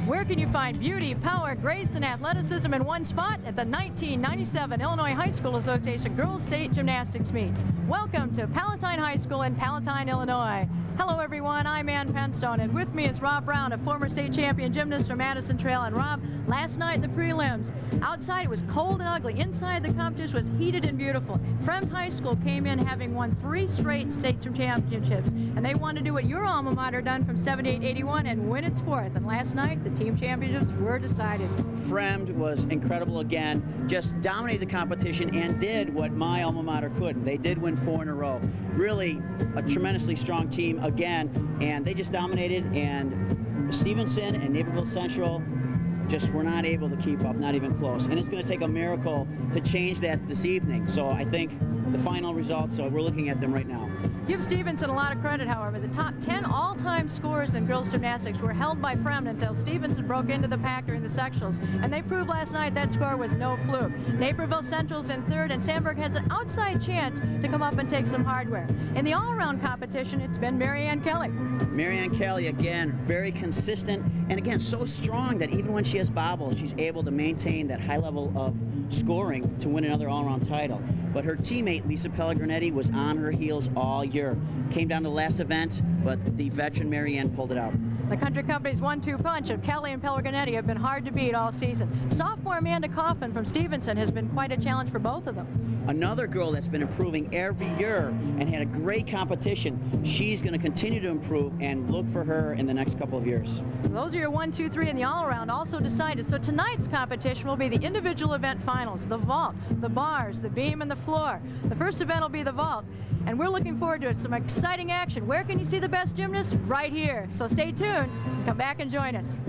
Where can you find beauty, power, grace, and athleticism in one spot? At the 1997 Illinois High School Association Girls State Gymnastics Meet. Welcome to Palatine High School in Palatine, Illinois. Hello everyone, I'm Ann Penstone, and with me is Rob Brown, a former state champion gymnast from Madison Trail. And Rob, last night the prelims, outside it was cold and ugly, inside the competition was heated and beautiful. Fremd High School came in having won 3 straight state championships, and they wanted to do what your alma mater done from 78-81 and win its 4th. And last night the team championships were decided. Fremd was incredible again, just dominated the competition and did what my alma mater couldn't. They did win 4 in a row. Really a tremendously strong team again, and they just dominated, and Stevenson and Naperville Central just were not able to keep up, not even close. And it's going to take a miracle to change that this evening. So I think the final results, so we're looking at them right now. Give Stevenson a lot of credit, however. The top 10 all-time scores in girls gymnastics were held by Fremd until Stevenson broke into the pack during the sectionals, and they proved last night that score was no fluke. Naperville Central's in 3rd, and Sandburg has an outside chance to come up and take some hardware. In the all-around competition, it's been Marianne Kelly. Marianne Kelly, again, very consistent, and again, so strong that even when she has bobbles, she's able to maintain that high level of scoring to win another all-around title. But her teammate, Lisa Pellegrinitti, was on her heels all year. Came down to the last event, but the veteran Marianne pulled it out. The Country Company's 1-2 punch of Kelly and Pellegrinitti have been hard to beat all season. Sophomore Amanda Coffin from Stevenson has been quite a challenge for both of them. Another girl that's been improving every year and had a great competition. She's going to continue to improve, and look for her in the next couple of years. So those are your 1, 2, 3 in the all-around, also decided. So tonight's competition will be the individual event finals, the vault, the bars, the beam, and the floor. The first event will be the vault, and we're looking forward to it. Some exciting action. Where can you see the best gymnasts? Right here. So stay tuned and come back and join us.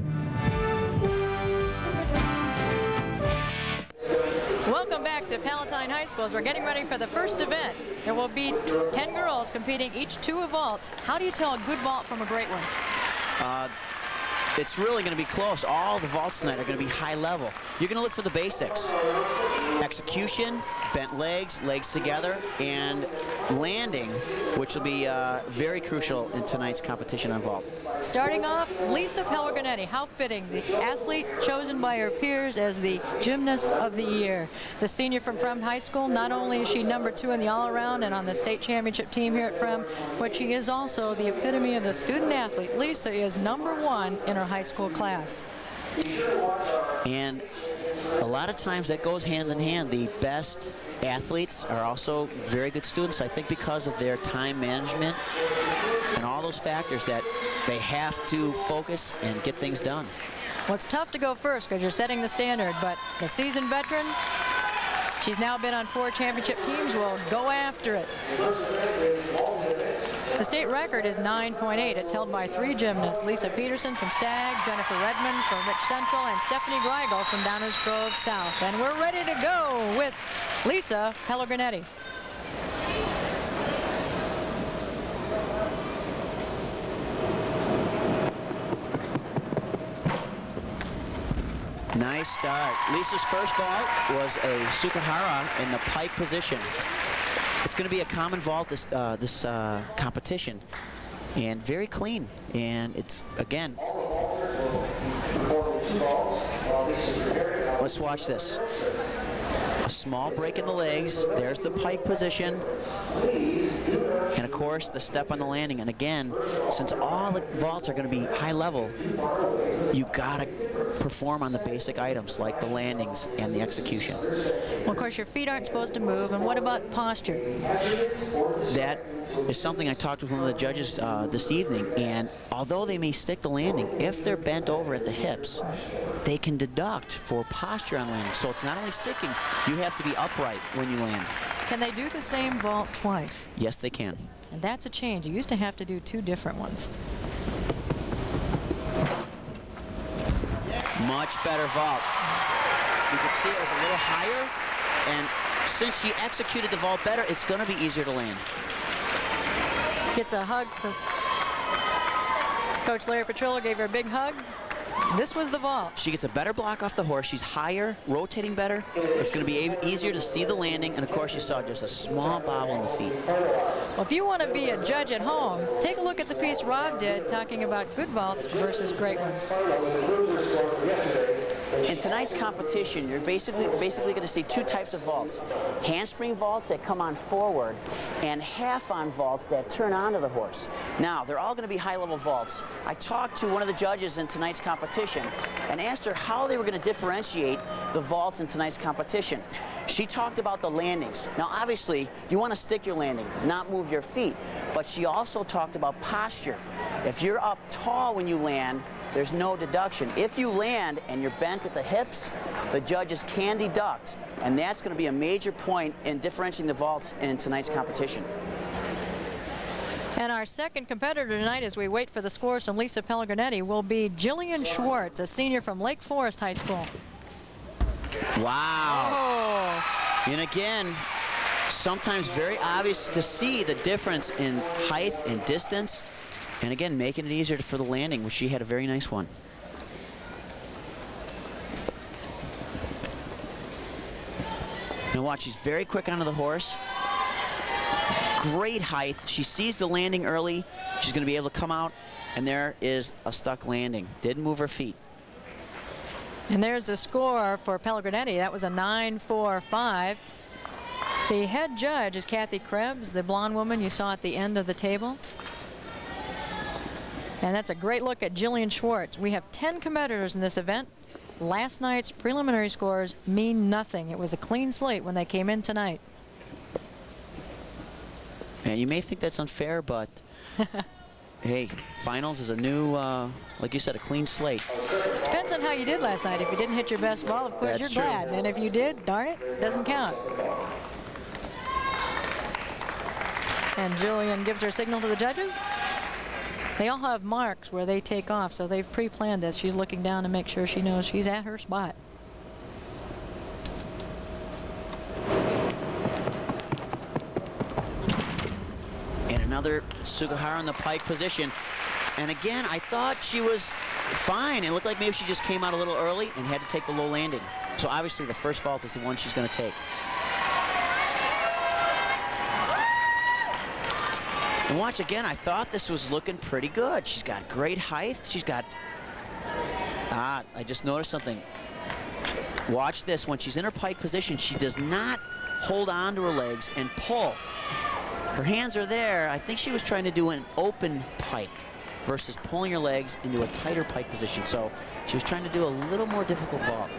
Welcome back to Palatine High School as we're getting ready for the first event. There will be 10 girls competing, each 2 vaults. How do you tell a good vault from a great one? It's really going to be close. All the vaults tonight are going to be high level. You're going to look for the basics. Execution, bent legs, legs together, and landing, which will be very crucial in tonight's competition on vault. Starting off, Lisa Pellegrinitti. How fitting, the athlete chosen by her peers as the Gymnast of the Year. The senior from Fremd High School, not only is she #2 in the all-around and on the state championship team here at Fremd, but she is also the epitome of the student athlete. Lisa is #1 in her high school class. And a lot of times that goes hand in hand. The best athletes are also very good students, I think, because of their time management and all those factors that they have to focus and get things done. Well, it's tough to go first because you're setting the standard, but the seasoned veteran, she's now been on 4 championship teams, will go after it. The state record is 9.8. It's held by 3 gymnasts: Lisa Peterson from Stagg, Jennifer Redmond from Rich Central, and Stephanie Greigel from Downers Grove South. And we're ready to go with Lisa Pellegrinitti. Nice start. Lisa's first vault was a Sukahara in the pike position. It's going to be a common vault this competition, and very clean. And it's, again, let's watch this. A small break in the legs. There's the pike position. And of course, the step on the landing. And again, since all the vaults are going to be high level, you got to perform on the basic items like the landings and the execution. Well, of course, your feet aren't supposed to move. And what about posture? That is something I talked with one of the judges this evening. And although they may stick the landing, if they're bent over at the hips, they can deduct for posture on landing. So it's not only sticking, you have to be upright when you land. Can they do the same vault twice? Yes, they can. And that's a change. You used to have to do 2 different ones. Much better vault. You can see it was a little higher, and since she executed the vault better, it's going to be easier to land. Gets a hug. Coach Larry Petrillo gave her a big hug. This was the vault. She gets a better block off the horse. She's higher, rotating better. It's going to be easier to see the landing. And of course, you saw just a small bobble in the feet. Well, if you want to be a judge at home, take a look at the piece Rob did talking about good vaults versus great ones. In tonight's competition, you're basically going to see two types of vaults. Handspring vaults that come on forward and half-on vaults that turn onto the horse. Now, they're all going to be high-level vaults. I talked to one of the judges in tonight's competition and asked her how they were going to differentiate the vaults in tonight's competition. She talked about the landings. Now, obviously, you want to stick your landing, not move your feet. But she also talked about posture. If you're up tall when you land, there's no deduction. If you land and you're bent at the hips, the judges can deduct, and that's going to be a major point in differentiating the vaults in tonight's competition. And our second competitor tonight, as we wait for the scores from Lisa Pellegrinitti, will be Jillian Schwartz, a senior from Lake Forest High School. Wow. Oh. And again, sometimes very obvious to see the difference in height and distance. And again, making it easier for the landing, which she had a very nice one. Now watch, she's very quick onto the horse. Great height. She sees the landing early. She's going to be able to come out, and there is a stuck landing. Didn't move her feet. And there's the score for Pellegrinitti. That was a 9-4-5. The head judge is Kathy Krebs, the blonde woman you saw at the end of the table. And that's a great look at Jillian Schwartz. We have 10 competitors in this event. Last night's preliminary scores mean nothing. It was a clean slate when they came in tonight. And you may think that's unfair, but hey, finals is a new, like you said, a clean slate. Depends on how you did last night. If you didn't hit your best ball, of course, That's you're true. glad. And if you did, darn it, doesn't count. And Jillian gives her signal to the judges. They all have marks where they take off, so they've pre-planned this. She's looking down to make sure she knows she's at her spot. And another Sugihara in the pike position. And again, I thought she was fine. It looked like maybe she just came out a little early and had to take the low landing. So obviously the first vault is the one she's going to take. And watch again, I thought this was looking pretty good. She's got great height. She's got, I just noticed something. Watch this, when she's in her pike position, she does not hold on to her legs and pull. Her hands are there. I think she was trying to do an open pike versus pulling her legs into a tighter pike position. So she was trying to do a little more difficult vault.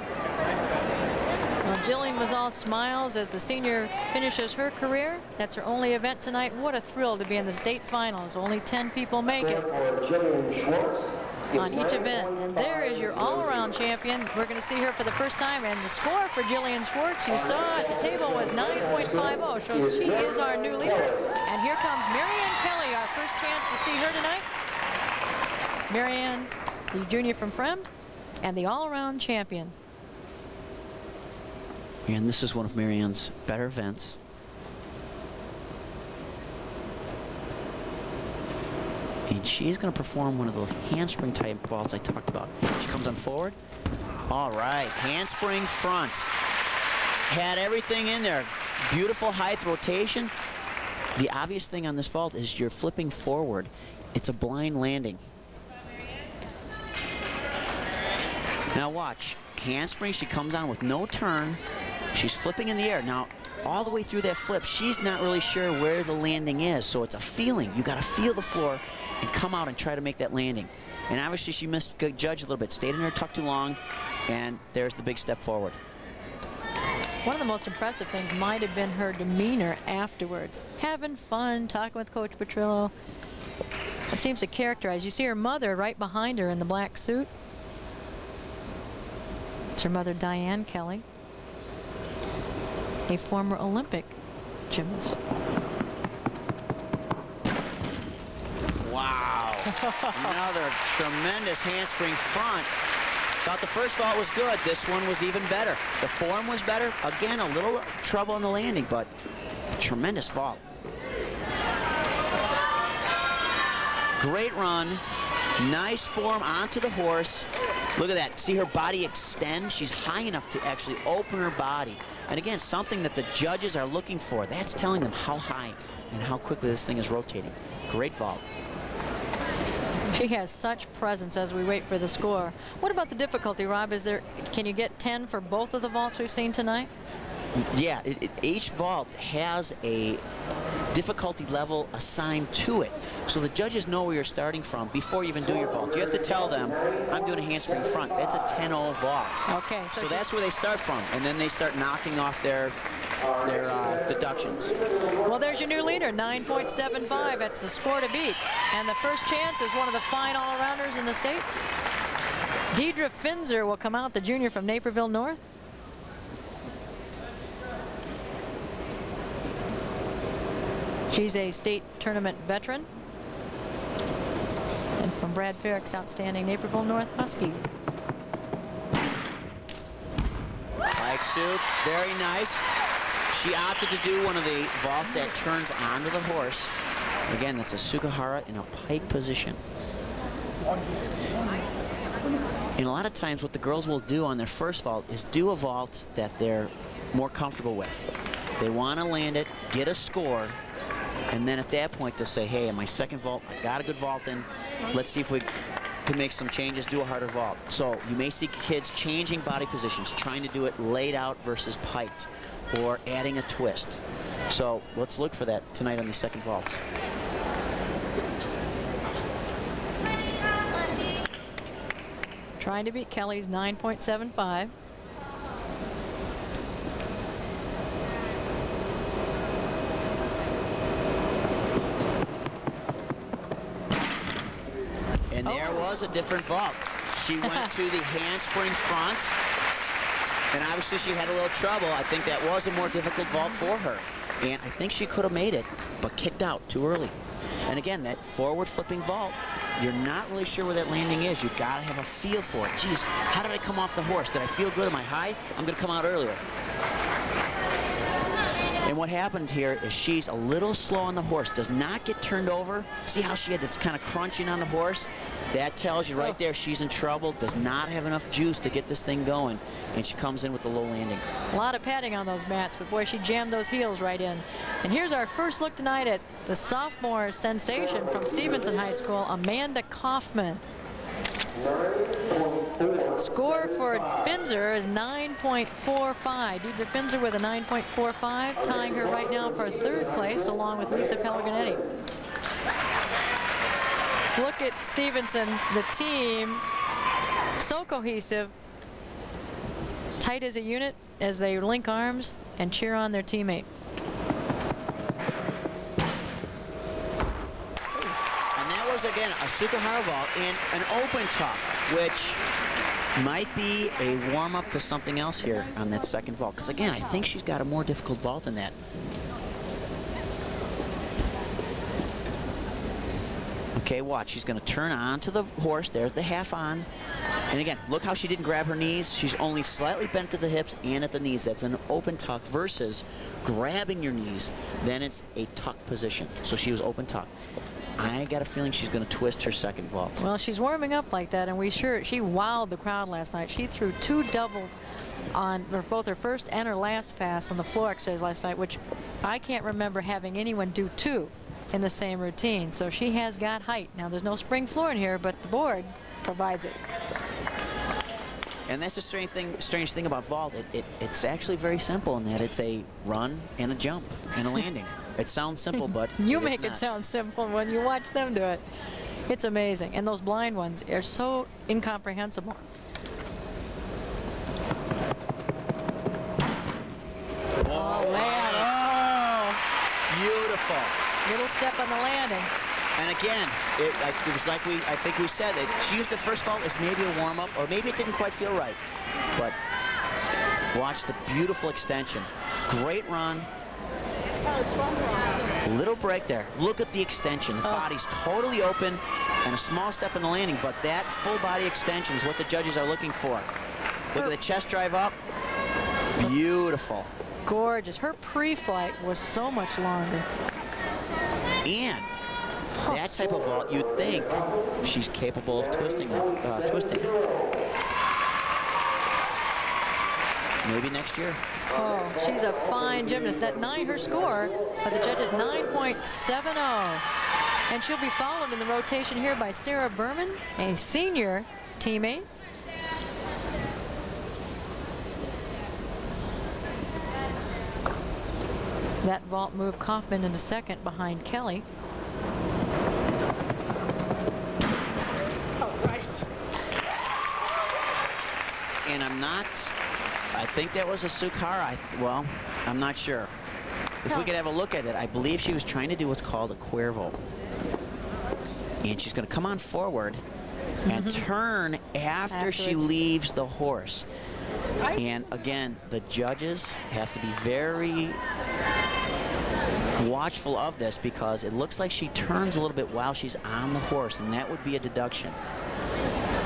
Well, Jillian was all smiles as the senior finishes her career. That's her only event tonight. What a thrill to be in the state finals. Only 10 people make it on each event. And there is your all-around champion. We're going to see her for the first time. And the score for Jillian Schwartz, you saw at the table, was 9.50. Shows she is our new leader. And here comes Marianne Kelly, our first chance to see her tonight. Marianne, the junior from Frem, and the all-around champion. And this is one of Marianne's better events. And she's going to perform one of the handspring type vaults I talked about. She comes on forward. All right, handspring front. Had everything in there. Beautiful height rotation. The obvious thing on this vault is you're flipping forward. It's a blind landing. Now watch, handspring, she comes on with no turn. She's flipping in the air. Now, all the way through that flip, she's not really sure where the landing is, so it's a feeling. You got to feel the floor and come out and try to make that landing. And obviously, she missed judge a little bit. Stayed in her tuck too long, and there's the big step forward. One of the most impressive things might have been her demeanor afterwards. Having fun, talking with Coach Petrillo. It seems to characterize. You see her mother right behind her in the black suit. It's her mother, Diane Kelly, a former Olympic gymnast. Wow. Another tremendous handspring front. Thought the first vault was good. This one was even better. The form was better. Again, a little trouble on the landing, but tremendous vault. Great run. Nice form onto the horse. Look at that. See her body extend? She's high enough to actually open her body. And again, something that the judges are looking for. That's telling them how high and how quickly this thing is rotating. Great vault. She has such presence as we wait for the score. What about the difficulty, Rob? Can you get 10 for both of the vaults we've seen tonight? Yeah, each vault has a difficulty level assigned to it. So the judges know where you're starting from before you even do your vault. You have to tell them, I'm doing a handspring front. That's a 10-0 vault. Okay. So that's where they start from, and then they start knocking off their deductions. Well, there's your new leader, 9.75. That's the score to beat. And the first chance is one of the fine all-arounders in the state. Deidre Finzer will come out, the junior from Naperville North. She's a state tournament veteran. And from Brad Farrick's outstanding Naperville North Huskies. Like soup, very nice. She opted to do one of the vaults that turns onto the horse. Again, that's a Sugihara in a pike position. And a lot of times what the girls will do on their first vault is do a vault that they're more comfortable with. They want to land it, get a score, and then at that point they'll say, hey, in my second vault, I got a good vault in. Let's see if we can make some changes, do a harder vault. So you may see kids changing body positions, trying to do it laid out versus piked, or adding a twist. So let's look for that tonight on the second vaults. Trying to beat Kelly's 9.75. And there was a different vault. She went to the handspring front, and obviously she had a little trouble. I think that was a more difficult vault for her. And I think she could have made it, but kicked out too early. And again, that forward flipping vault, you're not really sure where that landing is. You've got to have a feel for it. Geez, how did I come off the horse? Did I feel good? Am I high? I'm going to come out earlier. And what happened here is she's a little slow on the horse, does not get turned over. See how she had this kind of crunching on the horse? That tells you right there she's in trouble, does not have enough juice to get this thing going, and she comes in with the low landing. A lot of padding on those mats, but boy, she jammed those heels right in. And here's our first look tonight at the sophomore sensation from Stevenson High School, Amanda Kaufman. Score for Finzer is 9.45. Deidre Finzer with a 9.45, tying her right now for third place along with Lisa Pellegrinitti. Look at Stevenson, the team, so cohesive, tight as a unit as they link arms and cheer on their teammate. Again, a Sugihara vault and an open tuck, which might be a warm-up to something else here on that second vault. Because again, I think she's got a more difficult vault than that. Okay, watch. She's going to turn onto the horse. There's the half on. And again, look how she didn't grab her knees. She's only slightly bent to the hips and at the knees. That's an open tuck versus grabbing your knees. Then it's a tuck position. So she was open tuck. I got a feeling she's going to twist her second vault. Well, she's warming up like that, and she wowed the crowd last night. She threw 2 double on both her first and her last pass on the floor exercise last night, which I can't remember having anyone do 2 in the same routine. So she has got height. Now, there's no spring floor in here, but the board provides it. And that's the strange thing about vault. It's actually very simple in that it's a run and a jump and a landing. It sounds simple, but you make it sound simple when you watch them do it. It's amazing. And those blind ones are so incomprehensible. Oh, man. Oh. Beautiful. Little step on the landing. And again, it was like I think we said that she used the first vault as maybe a warm-up, or maybe it didn't quite feel right. But watch the beautiful extension. Great run. Little break there. Look at the extension. The body's totally open and a small step in the landing, but that full body extension is what the judges are looking for. Look at the chest drive up. Beautiful. Gorgeous. Her pre-flight was so much longer. And that type of vault, you'd think she's capable of twisting. Maybe next year. Oh, she's a fine gymnast. That 9 her score, but the judges 9.70. And she'll be followed in the rotation here by Sarah Berman, a senior teammate. That vault moved Kaufman into second behind Kelly. And I think that was a Sukara. Well, I'm not sure. If we could have a look at it, I believe she was trying to do what's called a Cuervo. And she's going to come on forward and turn after she leaves the horse. And again, the judges have to be very watchful of this because it looks like she turns a little bit while she's on the horse, and that would be a deduction.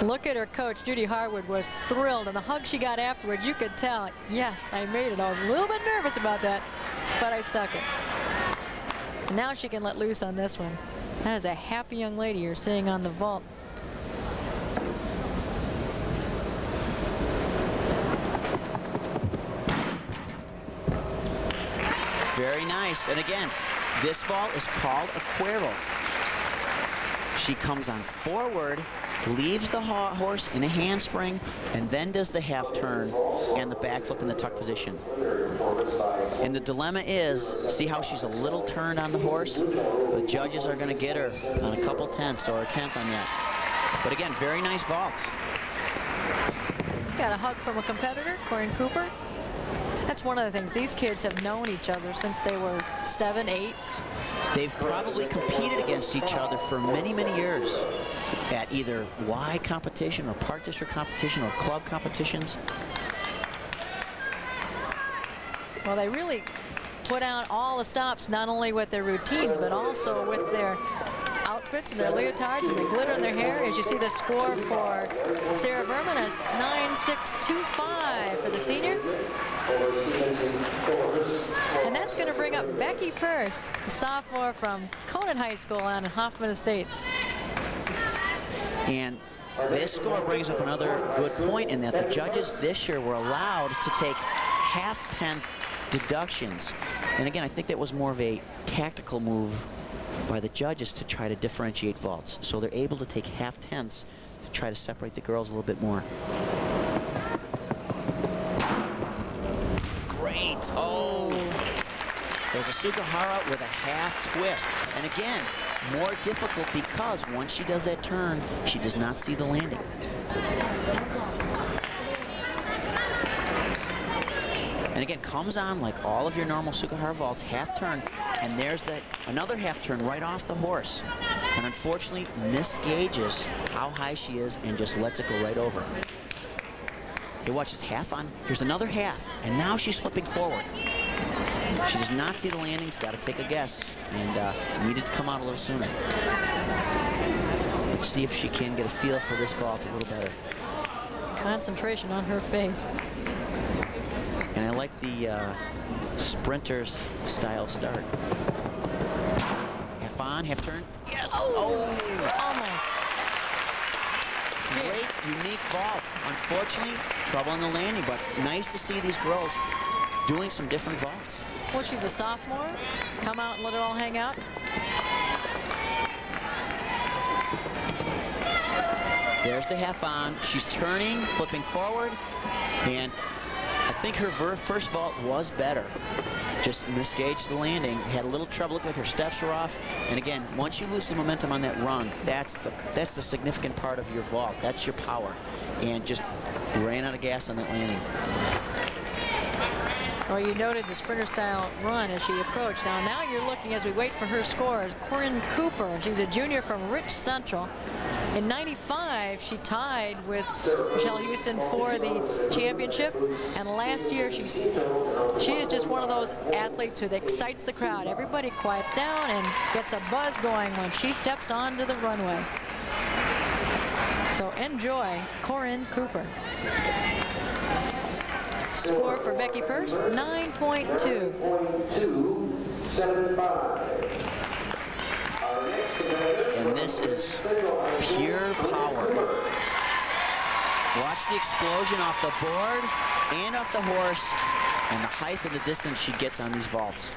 Look at her coach. Judy Harwood was thrilled, and the hug she got afterwards, you could tell, yes, I made it. I was a little bit nervous about that, but I stuck it. And now she can let loose on this one. That is a happy young lady you're seeing on the vault. Very nice. And again, this vault is called a Cuervo. She comes on forward, leaves the horse in a handspring, and then does the half turn and the backflip in the tuck position. And the dilemma is, see how she's a little turned on the horse? The judges are going to get her on a couple tenths or a tenth on that. But again, very nice vault. Got a hug from a competitor, Corinne Cooper. That's one of the things. These kids have known each other since they were 7, 8. They've probably competed against each other for many, many years at either Y competition or park district competition or club competitions. Well, they really put out all the stops, not only with their routines, but also with their outfits and their leotards and the glitter in their hair. As you see the score for Sarah Berman, it's 9.625 for the senior. And that's going to bring up Becky Peirce, the sophomore from Conant High School on Hoffman Estates. And this score brings up another good point in that the judges this year were allowed to take half-tenth deductions. And again, I think that was more of a tactical move by the judges to try to differentiate vaults. So they're able to take half-tenths to try to separate the girls a little bit more. Great. Oh. There's a Sukahara with a half twist. And again, more difficult because once she does that turn, she does not see the landing. And again, comes on like all of your normal Sukahara vaults, half turn, and there's that another half turn right off the horse. And unfortunately, misgauges how high she is and just lets it go right over. Okay, watch this half on. Here's another half, and now she's flipping forward. She does not see the landings, got to take a guess, and needed to come out a little sooner. Let's see if she can get a feel for this vault a little better. Concentration on her face. And I like the sprinter's style start. Half on, half turn. Yes! Oh! Almost. Great, unique vault. Unfortunately, trouble in the landing, but nice to see these girls doing some different vaults. Well, she's a sophomore. Come out and let it all hang out. There's the half on. She's turning, flipping forward, and I think her first vault was better. Just misgauged the landing, had a little trouble, looked like her steps were off. And again, once you lose the momentum on that run, that's the significant part of your vault. That's your power. And just ran out of gas on that landing. Well, you noted the sprinter style run as she approached. Now you're looking, as we wait for her score, as Corinne Cooper. She's a junior from Rich Central. In '95, she tied with Michelle Houston for the championship. And last year, she is just one of those athletes who excites the crowd. Everybody quiets down and gets a buzz going when she steps onto the runway. So enjoy Corinne Cooper. Score for Becky Peirce, 9.2. And this is pure power. Watch the explosion off the board and off the horse, and the height and the distance she gets on these vaults.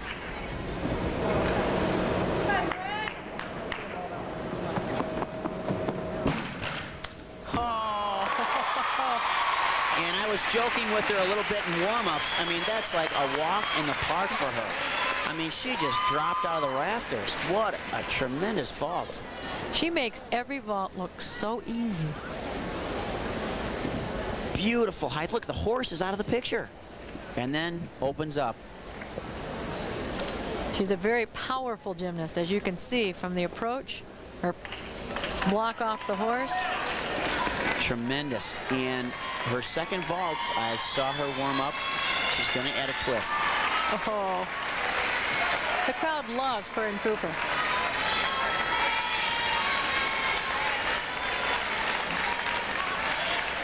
And I was joking with her a little bit in warm-ups. I mean, that's like a walk in the park for her. I mean, she just dropped out of the rafters. What a tremendous vault. She makes every vault look so easy. Beautiful height. Look, the horse is out of the picture. And then opens up. She's a very powerful gymnast, as you can see from the approach. Her block off the horse. Tremendous. And her second vault, I saw her warm up. She's going to add a twist. Oh, the crowd loves Corinne Cooper.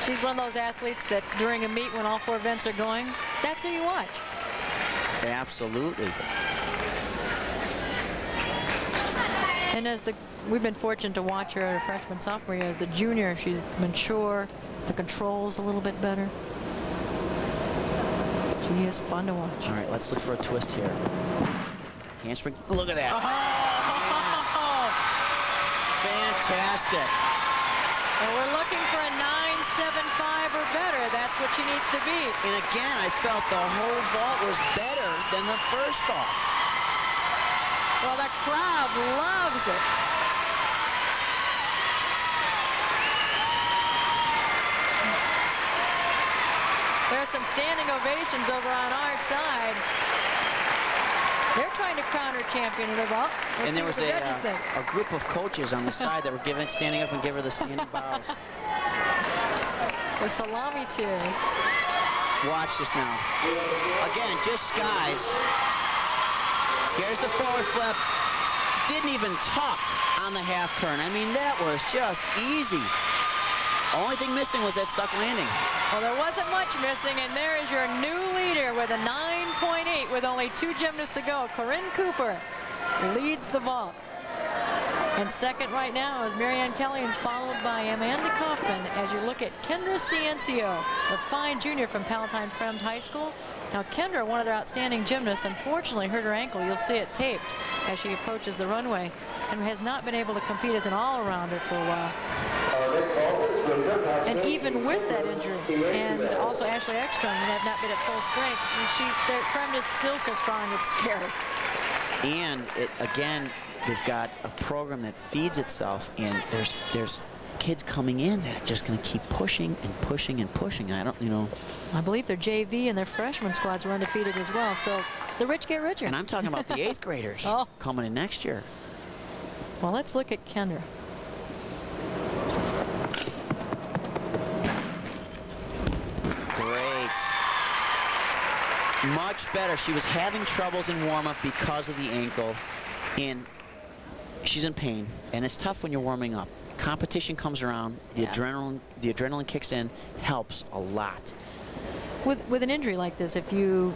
She's one of those athletes that during a meet when all 4 events are going, that's who you watch. Absolutely. And as we've been fortunate to watch her at her freshman, sophomore year. As the junior, she's mature, the controls a little bit better. She is fun to watch. All right, let's look for a twist here. Handspring, look at that. Oh. Fantastic. And we're looking for a 9.75 or better. That's what she needs to beat. And again, I felt the whole vault was better than the first vault. Well, the crowd loves it. There are some standing ovations over on our side. They're trying to crown her champion of the vault. Let's and there was a group of coaches on the side that were standing up and giving her the standing bows. The salami cheers. Watch this now. Again, just skies. Here's the forward flip. Didn't even tuck on the half turn. I mean, that was just easy. Only thing missing was that stuck landing. Well, there wasn't much missing, and there is your new leader with a 9.8 with only 2 gymnasts to go. Corinne Cooper leads the vault. And second right now is Marianne Kelly, and followed by Amanda Kaufman as you look at Kendra Ciencio, the fine junior from Palatine Fremd High School. Now, Kendra, one of their outstanding gymnasts, unfortunately hurt her ankle. You'll see it taped as she approaches the runway, and has not been able to compete as an all-arounder for a while. And even with that injury, and also Ashley Ekstrom have not been at full strength, and their Fremd is still so strong, it's scary. And again, they've got a program that feeds itself, and there's kids coming in that are just going to keep pushing and pushing and pushing. I believe their JV and their freshman squads are undefeated as well. So the rich get richer. And I'm talking about the 8th graders coming in next year. Well, let's look at Kendra. Great. Much better. She was having troubles in warm-up because of the ankle, and she's in pain, and it's tough when you're warming up. Competition comes around, the adrenaline kicks in, helps a lot. With an injury like this, if you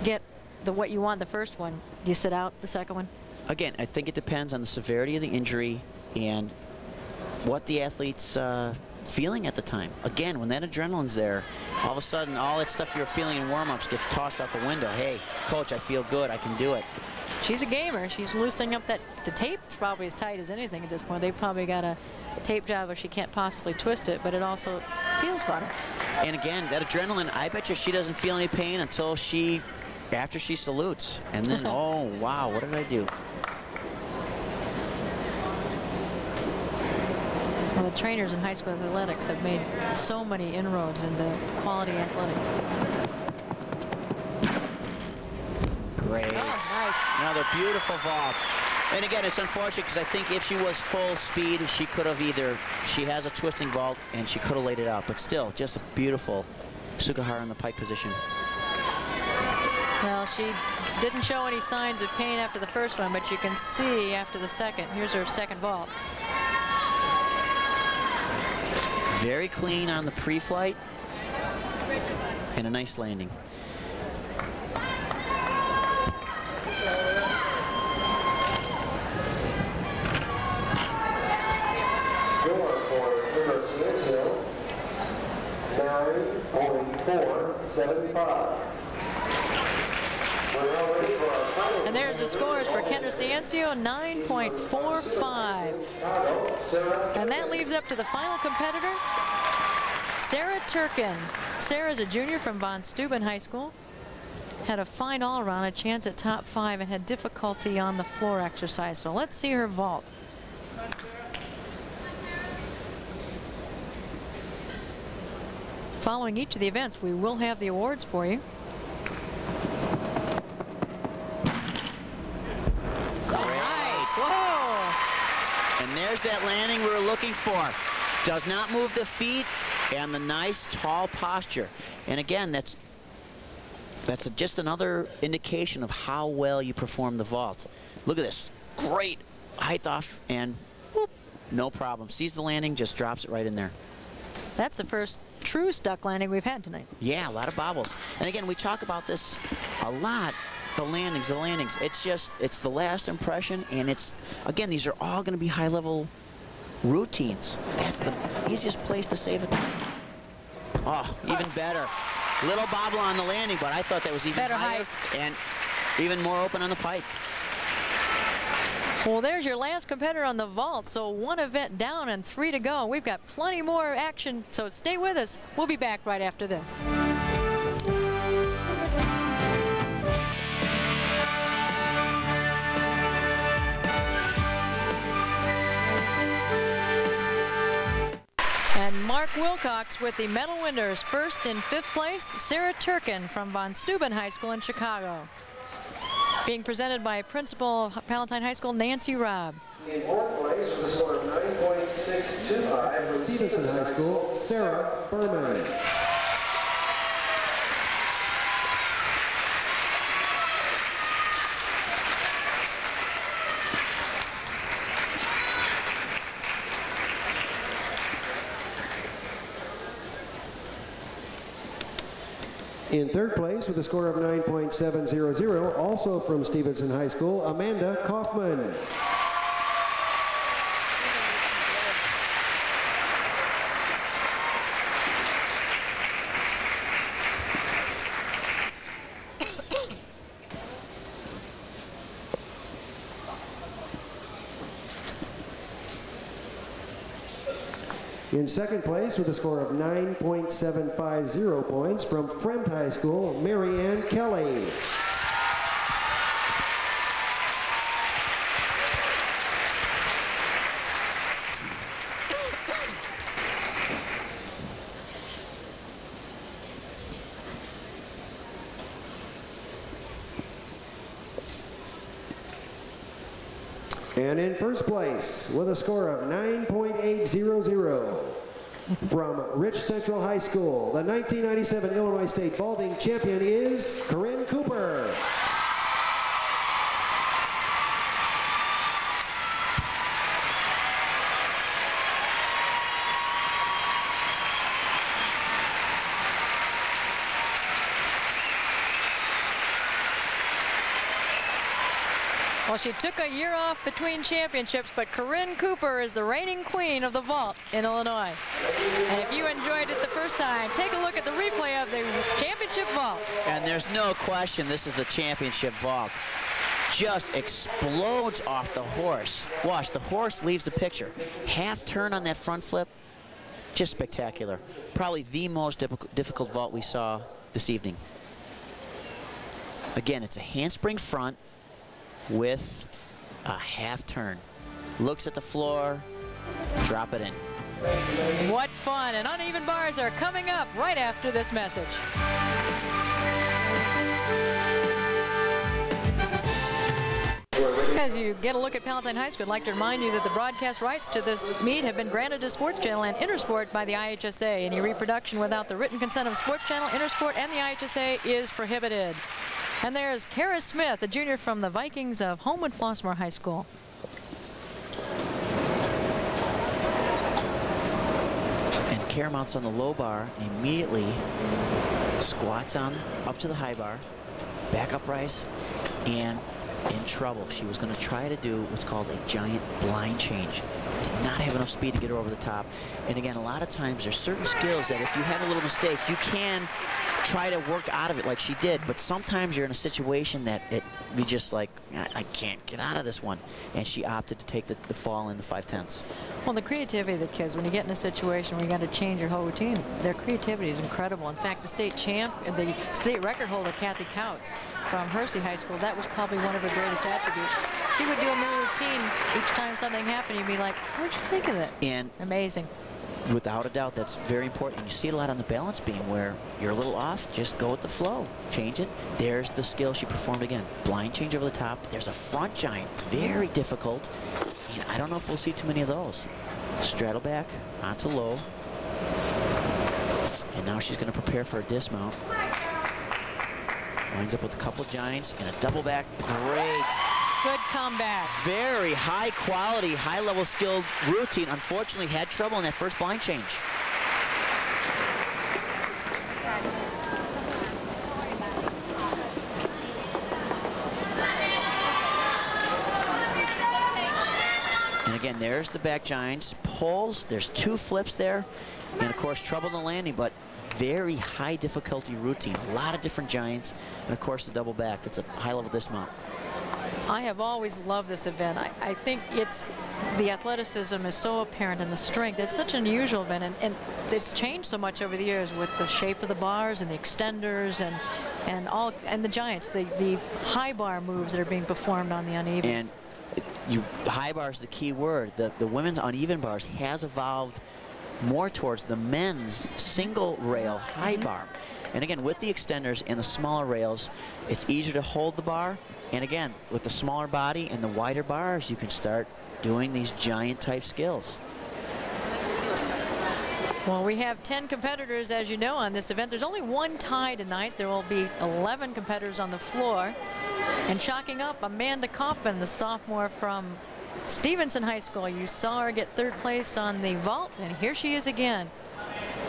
get what you want the first one, do you sit out the second one? Again, I think it depends on the severity of the injury and what the athlete's feeling at the time. Again, when that adrenaline's there, all of a sudden all that stuff you're feeling in warm-ups gets tossed out the window. Hey, coach, I feel good, I can do it. She's a gamer. She's loosening up the tape's probably as tight as anything at this point. They've probably got a tape job where she can't possibly twist it, but it also feels better. And again, that adrenaline, I bet you she doesn't feel any pain until after she salutes. And then, oh, wow, what did I do? Well, the trainers in high school athletics have made so many inroads into quality athletics. Great. Oh, nice. Another beautiful vault. And again, it's unfortunate because I think if she was full speed, she could have she has a twisting vault and she could have laid it out. But still, just a beautiful Sukahara in the pike position. Well, she didn't show any signs of pain after the first one, but you can see after the second. Here's her second vault. Very clean on the pre-flight and a nice landing. 9.475. And there's the scores for Kendra Ciencio, 9.45. And that leaves up to the final competitor, Sarah Turkin. Sarah's a junior from Von Steuben High School. Had a fine all-around, a chance at top 5, and had difficulty on the floor exercise. So let's see her vault. Following each of the events, we will have the awards for you. Nice. Whoa. And there's that landing we were looking for. Does not move the feet, and the nice tall posture. And again, that's just another indication of how well you perform the vault. Look at this. Great height off, and whoop, no problem. Sees the landing, just drops it right in there. That's the first true stuck landing we've had tonight. Yeah, a lot of bobbles. And again, we talk about this a lot. The landings. It's the last impression, and it's, again, these are all going to be high-level routines. That's the easiest place to save it. Oh, even better. Little bobble on the landing, but I thought that was even better higher height. and even more open on the pipe. Well, there's your last competitor on the vault. So 1 event down and 3 to go. We've got plenty more action, so stay with us. We'll be back right after this. And Mark Wilcox with the medal winners. First in 5th place, Sarah Turkin from Von Steuben High School in Chicago. Being presented by Principal of Palatine High School, Nancy Robb. In 4th place with a score of 9.625 from Stevenson High School, Sarah Berman. In 3rd place with a score of 9.700, also from Stevenson High School, Amanda Kaufman. In 2nd place with a score of 9.750 points from Fremd High School, Marianne Kelly. And in 1st place with a score of 9.800 from Rich Central High School, the 1997 Illinois State vaulting champion is Corinne Cooper. Well, she took a year off between championships, but Corinne Cooper is the reigning queen of the vault in Illinois. And if you enjoyed it the first time, take a look at the replay of the championship vault. And there's no question this is the championship vault. Just explodes off the horse. Watch, the horse leaves the picture. Half turn on that front flip, just spectacular. Probably the most difficult vault we saw this evening. Again, it's a handspring front with a half turn. Looks at the floor, drop it in. What fun, and uneven bars are coming up right after this message. As you get a look at Palatine High School, I'd like to remind you that the broadcast rights to this meet have been granted to Sports Channel and Intersport by the IHSA. Any reproduction without the written consent of Sports Channel, Intersport, and the IHSA is prohibited. And there's Kara Smith, a junior from the Vikings of Homewood Flossmoor High School. And Kara mounts on the low bar, and immediately squats on up to the high bar, back up rise, and in trouble. She was going to try to do what's called a giant blind change. Did not have enough speed to get her over the top. And again, a lot of times there's certain skills that if you have a little mistake, you can try to work out of it like she did, but sometimes you're in a situation that you just like, I can't get out of this one. And she opted to take the fall in the 5/10. Well, the creativity of the kids, when you get in a situation where you got to change your whole routine, their creativity is incredible. In fact, the state champ, the state record holder, Kathy Couts from Hersey High School, that was probably one of her greatest attributes. She would do a new routine each time something happened. You'd be like, how'd you think of it? And amazing. Without a doubt, that's very important. You see it a lot on the balance beam where you're a little off, just go with the flow. Change it. There's the skill she performed again. Blind change over the top. There's a front giant, very difficult. And I don't know if we'll see too many of those. Straddle back onto low. And now she's going to prepare for a dismount. Winds up with a couple giants and a double back. Great. Good comeback. Very high quality, high level skilled routine. Unfortunately had trouble in that first blind change. And again, there's the back giants. Pulls, there's 2 flips there. And of course, trouble in the landing, but very high difficulty routine. A lot of different giants. And of course, the double back. That's a high level dismount. I have always loved this event. I think the athleticism is so apparent and the strength. It's such an unusual event, and it's changed so much over the years with the shape of the bars and the extenders and the giants, the high bar moves that are being performed on the unevens. And high bar is the key word. The women's uneven bars has evolved more towards the men's single rail high bar. And again, with the extenders and the smaller rails, it's easier to hold the bar. And again, with the smaller body and the wider bars, you can start doing these giant type skills. Well, we have 10 competitors, as you know, on this event. There's only one tie tonight. There will be 11 competitors on the floor. And chalking up, Amanda Kaufman, the sophomore from Stevenson High School. You saw her get 3rd place on the vault, and here she is again.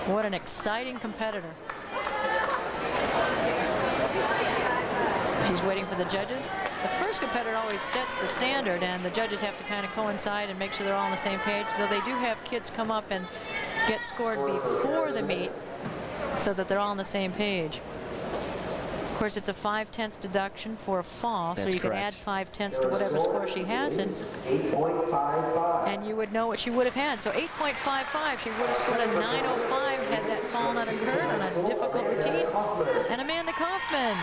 What an exciting competitor. She's waiting for the judges. The first competitor always sets the standard, and the judges have to kind of coincide and make sure they're all on the same page. Though they do have kids come up and get scored before the meet so that they're all on the same page. Of course, it's a 5/10 deduction for a fall, so you can add 5/10 to whatever score she has, and you would know what she would have had. So 8.55, she would have scored a 9.05 had that fall not occurred on a difficult routine. And Amanda Kaufman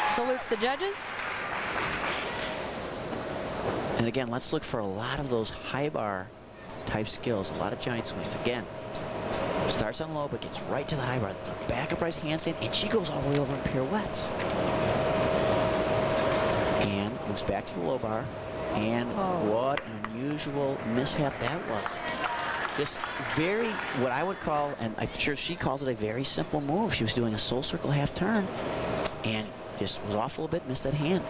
salutes the judges. And again, let's look for a lot of those high bar type skills, a lot of giant swings. Again, starts on low, but gets right to the high bar. That's a back upright handstand, and she goes all the way over in pirouettes. And moves back to the low bar. And what an unusual mishap that was. This very, what I would call, and I'm sure she calls it a very simple move. She was doing a soul circle half turn, and just was off a little bit, missed that hand.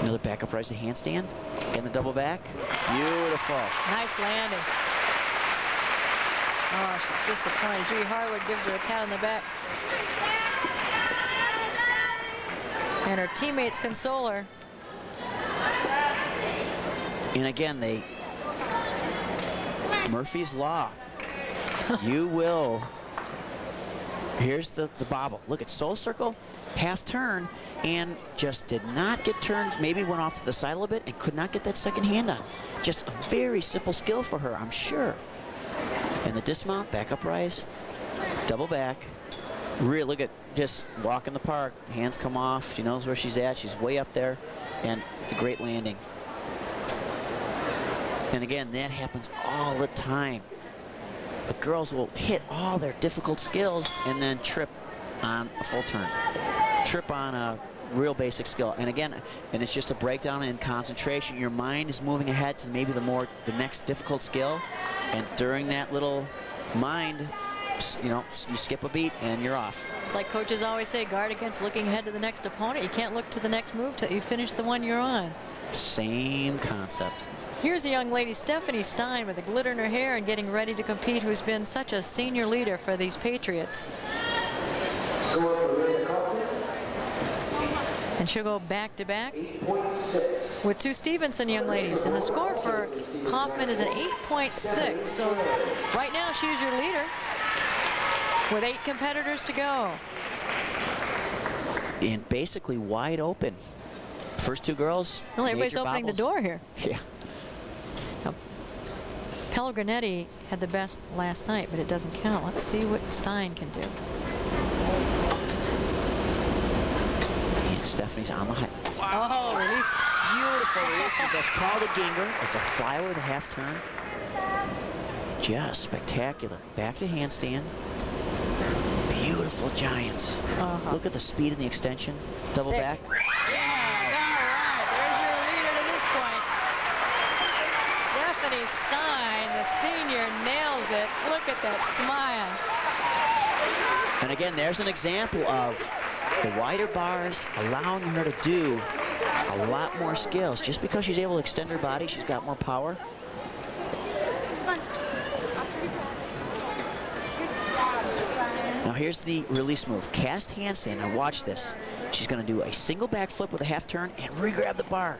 Another back upright to handstand, and the double back. Beautiful. Nice landing. Oh, she's disappointed. Judy Harwood gives her a pat on the back. And her teammates console her. And again, Murphy's Law. You will, here's the bobble. Look at soul circle, half turn, and just did not get turned, maybe went off to the side a little bit and could not get that second hand on. Just a very simple skill for her, I'm sure. And the dismount, back up rise, double back. Really, look at just walk in the park. Hands come off. She knows where she's at. She's way up there. And the great landing. And again, that happens all the time. The girls will hit all their difficult skills and then trip on a full turn. Trip on a real basic skill. And again, and it's just a breakdown in concentration. Your mind is moving ahead to maybe the next difficult skill. And during that little mind, you know, you skip a beat and you're off. It's like coaches always say, guard against looking ahead to the next opponent. You can't look to the next move till you finish the one you're on. Same concept. Here's a young lady, Stephanie Stein, with a glitter in her hair and getting ready to compete, who's been such a senior leader for these Patriots. And And she'll go back-to-back with two Stevenson young ladies. And the score for Kaufman is an 8.6. So right now she's your leader with 8 competitors to go. And basically wide open. First two girls. Well, everybody's opening the door here. Yeah. Pellegrinotti had the best last night, but it doesn't count. Let's see what Stein can do. Stephanie's on the high. Wow. Oh, release. Beautiful release. That's called a ginger. It's a flyover with a half turn. Just spectacular. Back to handstand. Beautiful giants. Look at the speed and the extension. Double back. Yeah, all right. There's your leader to this point. Stephanie Stein, the senior, nails it. Look at that smile. And again, there's an example of the wider bars allowing her to do a lot more skills. Just because she's able to extend her body, she's got more power. Now here's the release move. Cast handstand. Now watch this. She's going to do a single back flip with a half turn and re-grab the bar.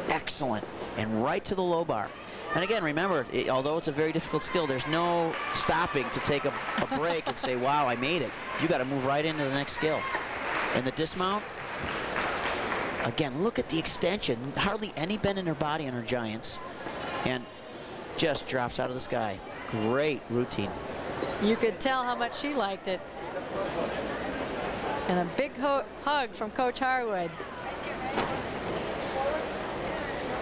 Excellent. And right to the low bar. And again, remember, although it's a very difficult skill, there's no stopping to take a break and say, wow, I made it. You got to move right into the next skill. And the dismount, again, look at the extension. Hardly any bend in her body on her giants. And just drops out of the sky. Great routine. You could tell how much she liked it. And a big hug from Coach Harwood.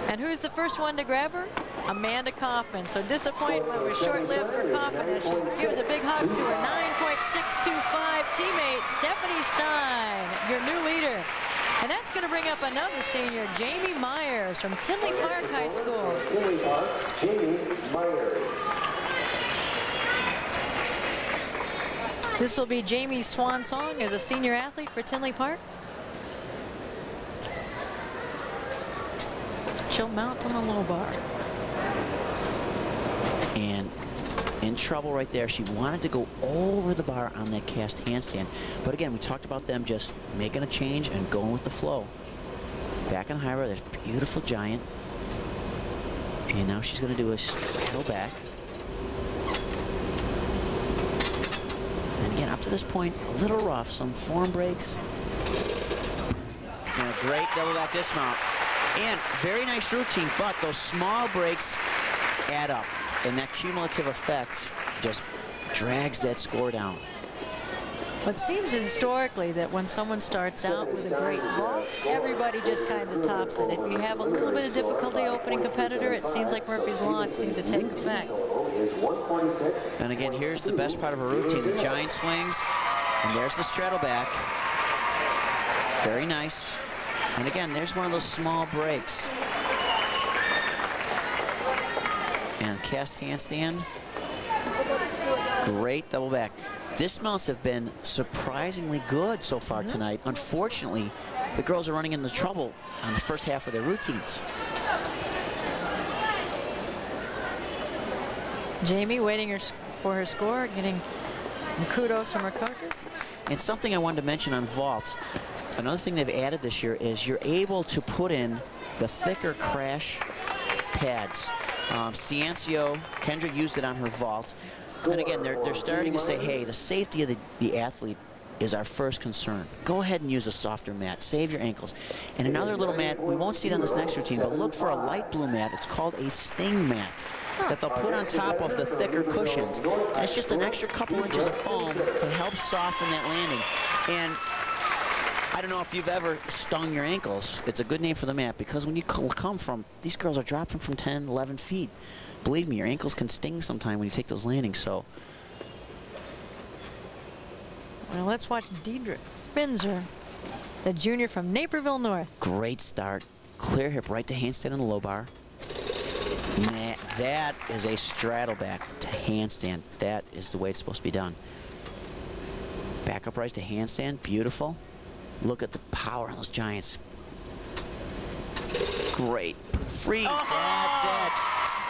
And who's the first one to grab her? Amanda Kaufman. So disappointment was short-lived for Kaufman as she gives a big hug to her 9.625 teammate, Stephanie Stein, your new leader. And that's going to bring up another senior, Jamie Myers from Tinley Park High School. Tinley Park, Jamie Myers. This will be Jamie's swan song as a senior athlete for Tinley Park. She'll mount on the low bar. And in trouble right there. She wanted to go over the bar on that cast handstand. But again, we talked about them just making a change and going with the flow. Back on high bar, there's beautiful giant. And now she's going to do a straddle back. And again, up to this point, a little rough. Some form breaks. And a great double back dismount. And very nice routine, but those small breaks add up. And that cumulative effect just drags that score down. It seems historically that when someone starts out with a great vault, everybody just kind of tops it. If you have a little bit of difficulty opening competitor, it seems like Murphy's Law seems to take effect. And again, here's the best part of her routine, the giant swings. And there's the straddle back. Very nice. And again, there's one of those small breaks. And cast handstand. Great double back. Dismounts have been surprisingly good so far tonight. Unfortunately, the girls are running into trouble on the first half of their routines. Jamie waiting for her score, getting kudos from her coaches. And something I wanted to mention on vaults, another thing they've added this year is you're able to put in the thicker crash pads. Ciancio, Kendra used it on her vault. And again, they're starting to say, hey, the safety of the athlete is our first concern. Go ahead and use a softer mat. Save your ankles. And another little mat, we won't see it on this next routine, but look for a light blue mat. It's called a sting mat that they'll put on top of the thicker cushions. And it's just an extra couple inches of foam to help soften that landing. And I don't know if you've ever stung your ankles. It's a good name for the mat because when you come from, these girls are dropping from 10, 11 feet. Believe me, your ankles can sting sometime when you take those landings, so. Well, let's watch Deidre Finzer, the junior from Naperville North. Great start. Clear hip right to handstand on the low bar. Nah, that is a straddle back to handstand. That is the way it's supposed to be done. Back up right to handstand. Beautiful. Look at the power on those giants. Great. Freeze. That's it.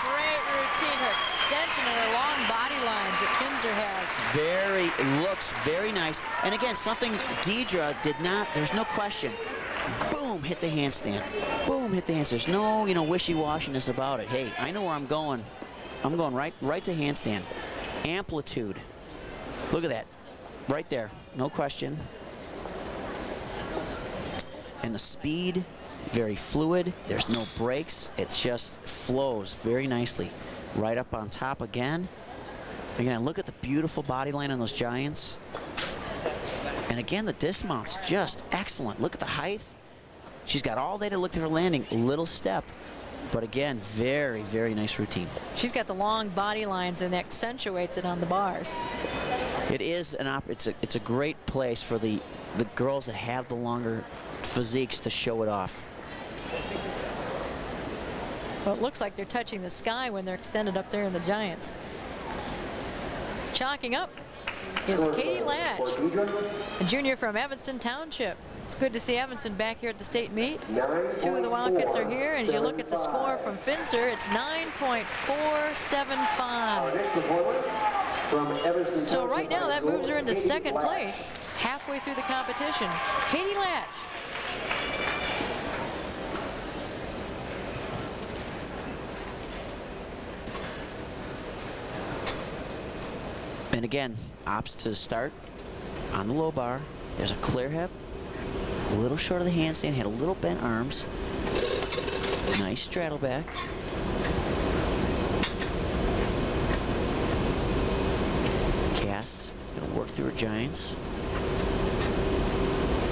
Great routine. Her extension and her long body lines that Finzer has. Looks very nice. And again, something Deidre did not, there's no question. boom, hit the handstand. Boom, hit the handstand. There's no, wishy-washiness about it. Hey, I know where I'm going. I'm going right to handstand. Amplitude. Look at that. Right there. No question. And the speed, very fluid. There's no brakes. It just flows very nicely. Right up on top again. Again, look at the beautiful body line on those giants. And again, the dismount's just excellent. Look at the height. She's got all day to look to her landing. Little step. But again, very, very nice routine. She's got the long body lines and accentuates it on the bars. It is it's a great place for the girls that have the longer physiques to show it off. Well, it looks like they're touching the sky when they're extended up there in the giants. Chalking up is Katie Latch, a junior from Evanston Township. It's good to see Evanston back here at the state meet. 2 of the Wildcats are here, and as you look at the score from Finzer, it's 9.475. So right now, that moves her into second place, halfway through the competition. Katie Latch. And again, ops to start on the low bar. There's a clear hip. A little short of the handstand, had a little bent arms. Nice straddle back. Casts, gonna work through her giants.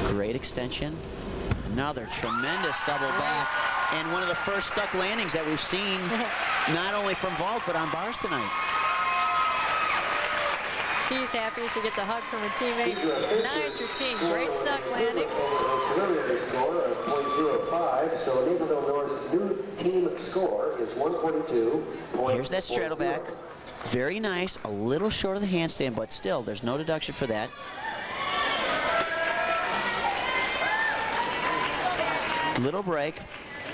Great extension. Another tremendous double back. And one of the first stuck landings that we've seen, not only from vault, but on bars tonight. She's happy. She gets a hug from her teammate. Nice routine. Great stuck landing. Preliminary score of .05, so Naperville North's new team score is 142. Here's that straddle back. Very nice. A little short of the handstand, but still, there's no deduction for that. Little break.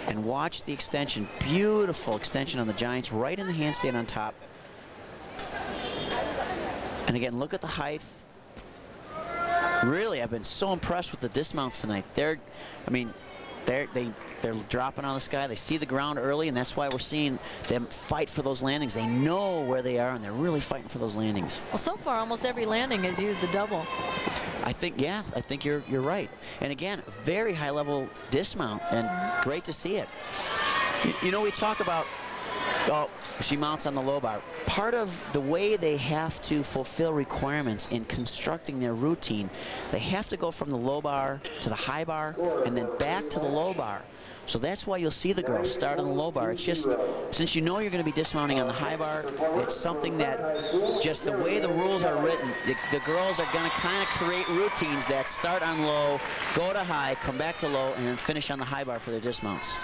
And watch the extension. Beautiful extension on the giants, right in the handstand on top. And again, look at the height. Really, I've been so impressed with the dismounts tonight. They're dropping on the sky. They see the ground early, and that's why we're seeing them fight for those landings. They know where they are, and they're really fighting for those landings. Well, so far, almost every landing has used the double. I think you're right. And again, very high-level dismount, and great to see it. You know, we talk about, oh, she mounts on the low bar. Part of the way they have to fulfill requirements in constructing their routine, they have to go from the low bar to the high bar and then back to the low bar. So that's why you'll see the girls start on the low bar. It's just, since you know you're going to be dismounting on the high bar, it's something that, just the way the rules are written, the girls are going to kind of create routines that start on low, go to high, come back to low, and then finish on the high bar for their dismounts.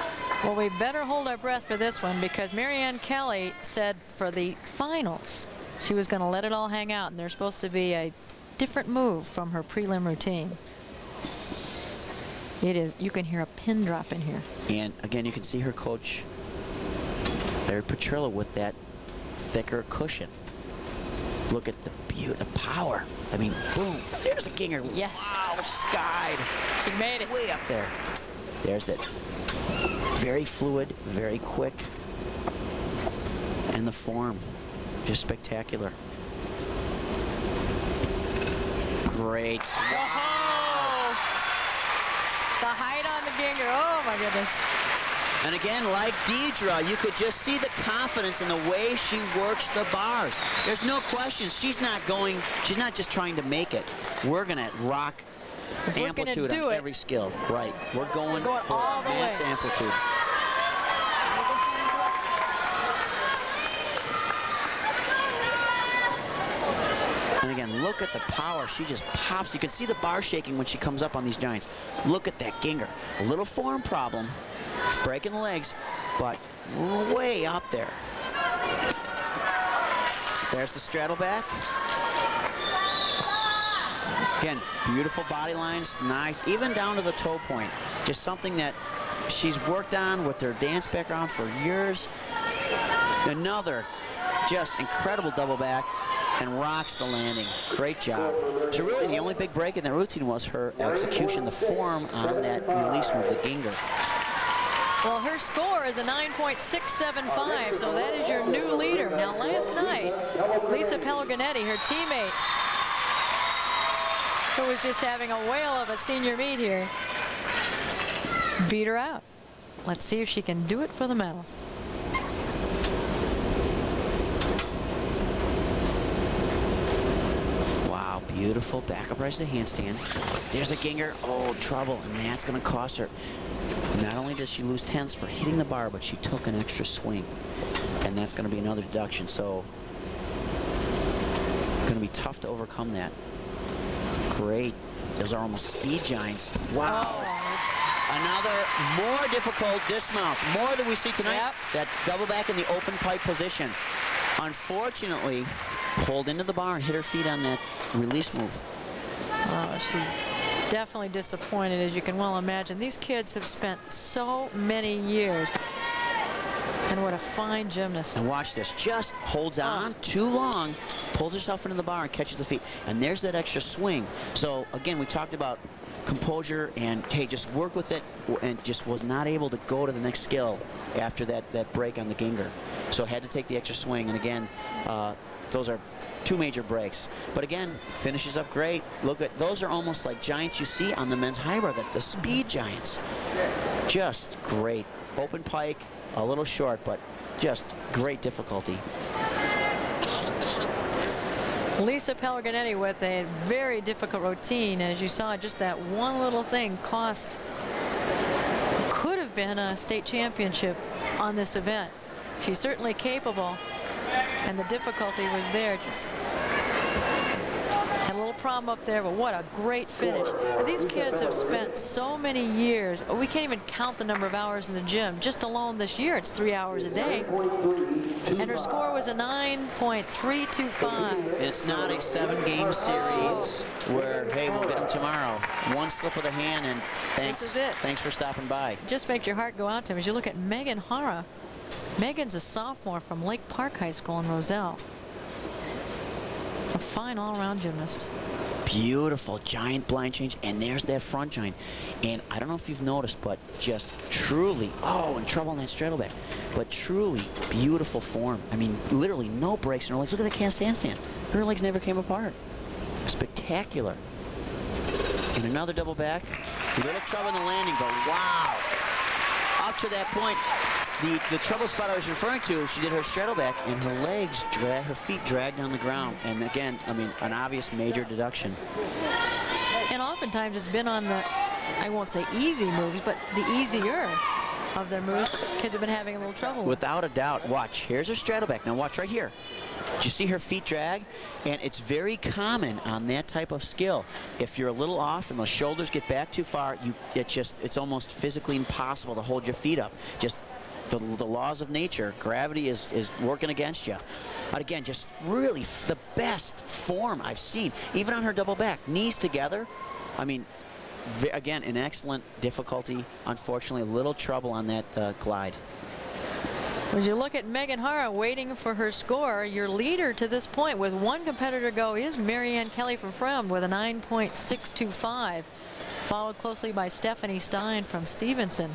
Well, we better hold our breath for this one, because Marianne Kelly said for the finals she was going to let it all hang out, and there's supposed to be a different move from her prelim routine. It is. You can hear a pin drop in here. And again, you can see her coach, Larry Petrillo, with that thicker cushion. Look at the beauty, the power. I mean, boom, there's a Ginger. Yes. Wow, skied. She made it. Way up there. There's it. Very fluid, very quick. And the form, just spectacular. Great. Wow. The height on the Ginger, oh my goodness. And again, like Deidre, you could just see the confidence in the way she works the bars. There's no question, she's not just trying to make it. We're gonna rock amplitude on every skill. Right, we're going for all the max way. amplitude. And again, look at the power. She just pops. You can see the bar shaking when she comes up on these giants. Look at that Ginger. A little form problem, breaking the legs, but way up there. There's the straddle back. Again, beautiful body lines, nice, even down to the toe point. Just something that she's worked on with her dance background for years. Another just incredible double back. and rocks the landing. Great job. So really the only big break in that routine was her execution, the form on that release move, the Ginger. Well, her score is a 9.675, so that is your new leader. Now, last night, Lisa Pellegrinitti, her teammate, who was just having a whale of a senior meet here, beat her out. Let's see if she can do it for the medals. Wow, beautiful back upright to handstand. There's the Ginger. Oh, trouble, and that's going to cost her. Not only does she lose tenths for hitting the bar, but she took an extra swing, and that's going to be another deduction. So, going to be tough to overcome that. Great. Those are almost speed giants. Wow. Oh. Another more difficult dismount, more than we see tonight. Yep. That double back in the open pipe position. Unfortunately, pulled into the bar and hit her feet on that release move. Oh, she's definitely disappointed, as you can well imagine. These kids have spent so many years. And what a fine gymnast. And watch this, just holds on too long, pulls herself into the bar and catches the feet. And there's that extra swing. So again, we talked about composure and, hey, just work with it, and just was not able to go to the next skill after that break on the Ginger. So had to take the extra swing. And again, those are two major breaks. But again, finishes up great. Look at, those are almost like giants you see on the men's high bar, the speed giants. Just great. Open pike, a little short, but just great difficulty. Lisa Pellegrinitti with a very difficult routine. As you saw, just that one little thing could have been a state championship on this event. She's certainly capable, and the difficulty was there. Just had a little problem up there, but what a great finish. But these kids have spent so many years. We can't even count the number of hours in the gym. Just alone this year, it's 3 hours a day. And her score was a 9.325. It's not a 7-game series where, hey, we'll get them tomorrow. One slip of the hand, and thanks. This is it. Thanks for stopping by. Just makes your heart go out to him as you look at Megan Hara. Megan's a sophomore from Lake Park High School in Roselle. A fine all-around gymnast. Beautiful giant blind change, and there's that front giant. And I don't know if you've noticed, but just truly, oh, in trouble on that straddle back, but truly beautiful form. I mean, literally no breaks in her legs. Look at the cast handstand. Her legs never came apart. Spectacular. And another double back. A little trouble in the landing, but wow. Up to that point, the trouble spot I was referring to, she did her straddle back, and her legs her feet dragged on the ground. And again, I mean, an obvious major deduction. And oftentimes it's been on the, I won't say easy moves, but the easier of their moves. Kids have been having a little trouble. Without a doubt. Watch, here's her straddle back. Now watch right here. Do you see her feet drag? And it's very common on that type of skill. If you're a little off and the shoulders get back too far, it's almost physically impossible to hold your feet up. Just the laws of nature, gravity is working against you. But again, just really the best form I've seen. Even on her double back, knees together. I mean, again, an excellent difficulty. Unfortunately, a little trouble on that glide. As you look at Megan Hara waiting for her score, your leader to this point with one competitor to go is Marianne Kelly from Fremd with a 9.625. Followed closely by Stephanie Stein from Stevenson.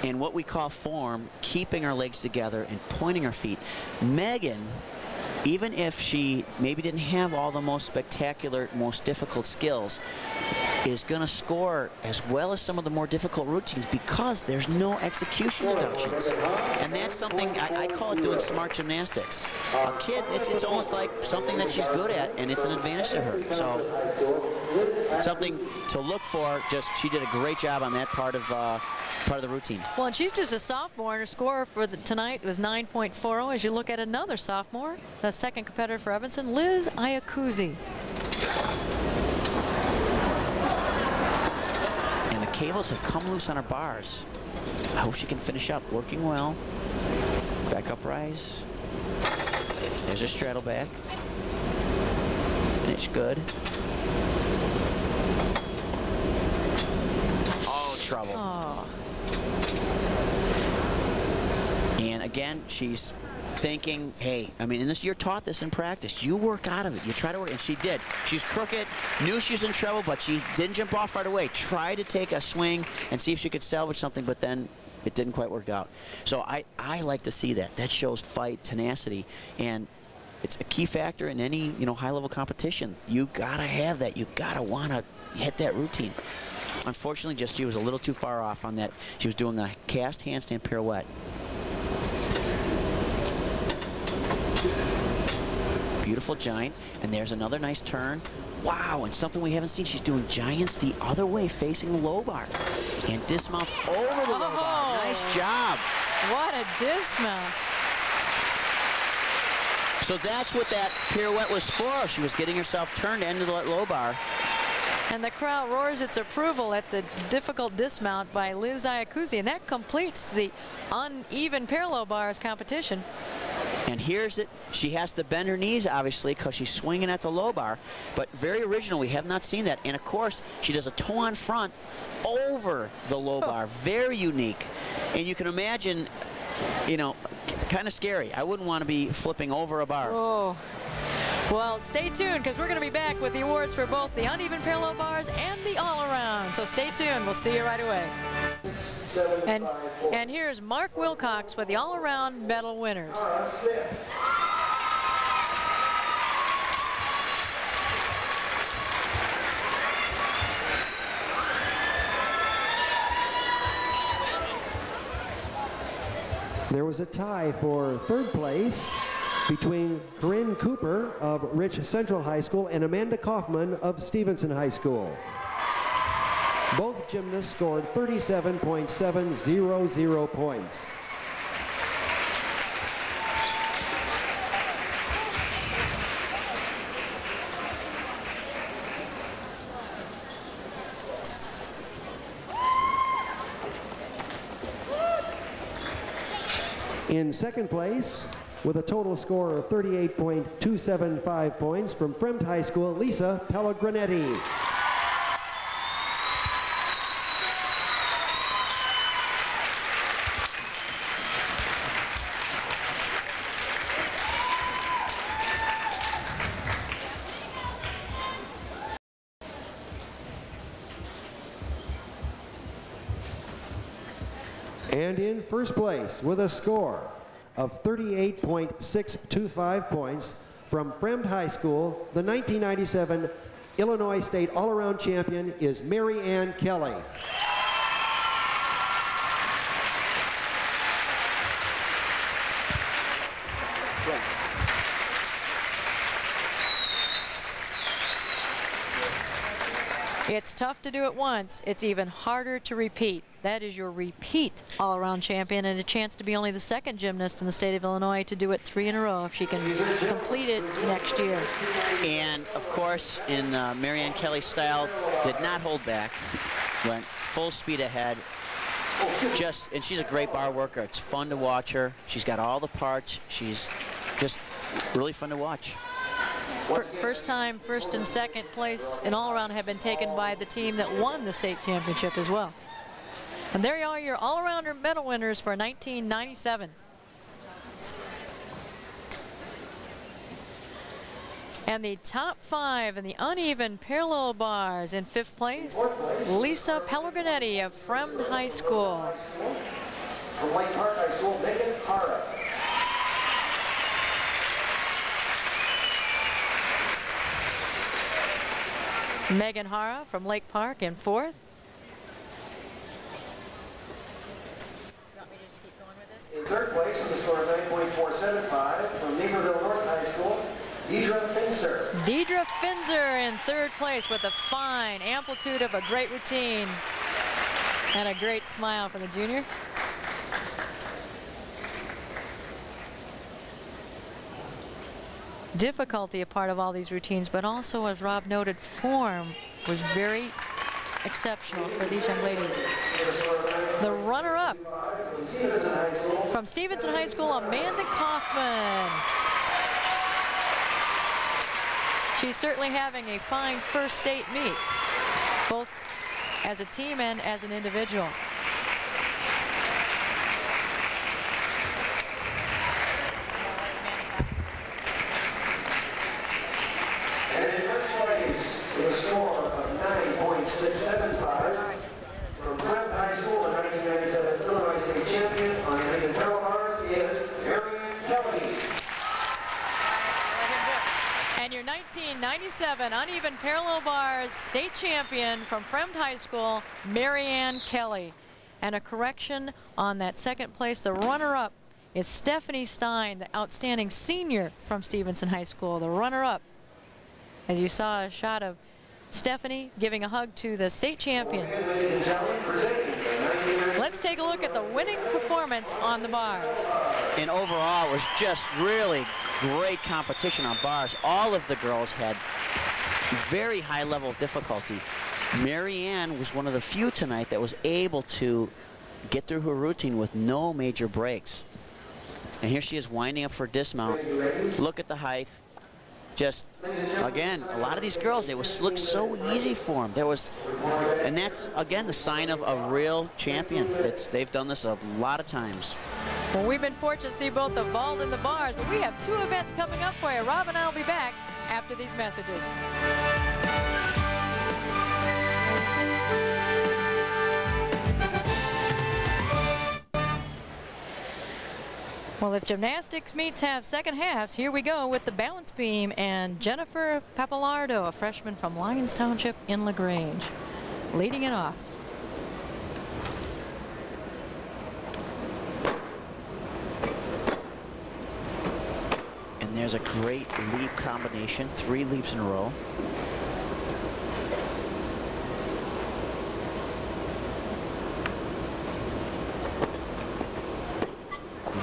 And what we call form, keeping our legs together and pointing our feet. Megan, even if she maybe didn't have all the most spectacular, most difficult skills, is going to score as well as some of the more difficult routines because there's no execution deductions. And that's something, I call it doing smart gymnastics. A kid, it's almost like something that she's good at, and it's an advantage to her. So something to look for. Just she did a great job on that part of the routine. Well, and she's just a sophomore, and her score for tonight was 9.40. As you look at another sophomore, the second competitor for Evanston, Liz Iacuzzi. And the cables have come loose on her bars. I hope she can finish up. Working well. Back up rise. There's her straddle back. Finish good. Oh, trouble. Oh. And again, she's thinking, hey, I mean, and this, you're taught this in practice. You work out of it. You try to work, and she did. She's crooked, knew she was in trouble, but she didn't jump off right away. Tried to take a swing and see if she could salvage something, but then it didn't quite work out. So I like to see that. That shows fight, tenacity, and it's a key factor in any, you know, high-level competition. You gotta have that. You gotta wanna hit that routine. Unfortunately, just she was a little too far off on that. She was doing a cast handstand pirouette. Beautiful giant, and there's another nice turn. Wow, and something we haven't seen. She's doing giants the other way, facing the low bar, and dismounts over the low bar. Nice job. What a dismount. So that's what that pirouette was for. She was getting herself turned into the low bar. And the crowd roars its approval at the difficult dismount by Liz Iacuzzi, and that completes the uneven parallel bars competition. And here's it. She has to bend her knees, obviously, because she's swinging at the low bar. But very original. We have not seen that. And, of course, she does a toe-on front over the low bar. Very unique. And you can imagine, you know, kind of scary. I wouldn't want to be flipping over a bar. Oh. Well, stay tuned, because we're going to be back with the awards for both the uneven parallel bars and the all-around. So stay tuned. We'll see you right away. And here's Mark Wilcox with the all-around medal winners. There was a tie for third place between Corinne Cooper of Rich Central High School and Amanda Kaufman of Stevenson High School. Both gymnasts scored 37.700 points. In second place, with a total score of 38.275 points from Fremd High School, Lisa Pellegrinetti. And in first place with a score of 38.625 points from Fremd High School, the 1997 Illinois State All-Around Champion is Mary Ann Kelly. It's tough to do it once. It's even harder to repeat. That is your repeat all-around champion, and a chance to be only the second gymnast in the state of Illinois to do it 3 in a row if she can complete it next year. And, of course, in Mary Ann Kelly's style, did not hold back. Went full speed ahead. And she's a great bar worker. It's fun to watch her. She's got all the parts. She's just really fun to watch. First time, first and second place in all-around have been taken by the team that won the state championship as well. And there you are, your all-arounder medal winners for 1997. And the top 5 in the uneven parallel bars. In 5th place, Lisa Pellegrinetti of Fremd High School. From Lake Park High School, Megan Hara. Megan Hara from Lake Park in 4th. In 3rd place with a score of 9.475 from Naperville North High School, Deidre Finzer. Deidre Finzer in 3rd place with a fine amplitude of a great routine and a great smile for the junior. Difficulty a part of all these routines, but also, as Rob noted, form was very exceptional for these young ladies. The runner-up from Stevenson High School, Amanda Kaufman. She's certainly having a fine first state meet, both as a team and as an individual. place with a score of 9.675 from Fred High School, the 1997 Illinois State champion on uneven parallel bars is Marianne Kelly. And your 1997 uneven parallel bars state champion from Fremd High School, Marianne Kelly. And a correction on that second place, the runner-up is Stephanie Stein, the outstanding senior from Stevenson High School, the runner-up. As you saw a shot of Stephanie giving a hug to the state champion. Let's take a look at the winning performance on the bars. And overall, it was just really great competition on bars. All of the girls had very high level of difficulty. Marianne was one of the few tonight that was able to get through her routine with no major breaks. And here she is winding up for dismount. Look at the height. Just, again, a lot of these girls, it looked so easy for them. And that's, again, the sign of a real champion. They've done this a lot of times. Well, we've been fortunate to see both the vault and the bars, but we have two events coming up for you. Rob and I will be back after these messages. Well, if gymnastics meets have second halves, here we go with the balance beam and Jennifer Pappalardo, a freshman from Lyons Township in LaGrange, leading it off. And there's a great leap combination, 3 leaps in a row.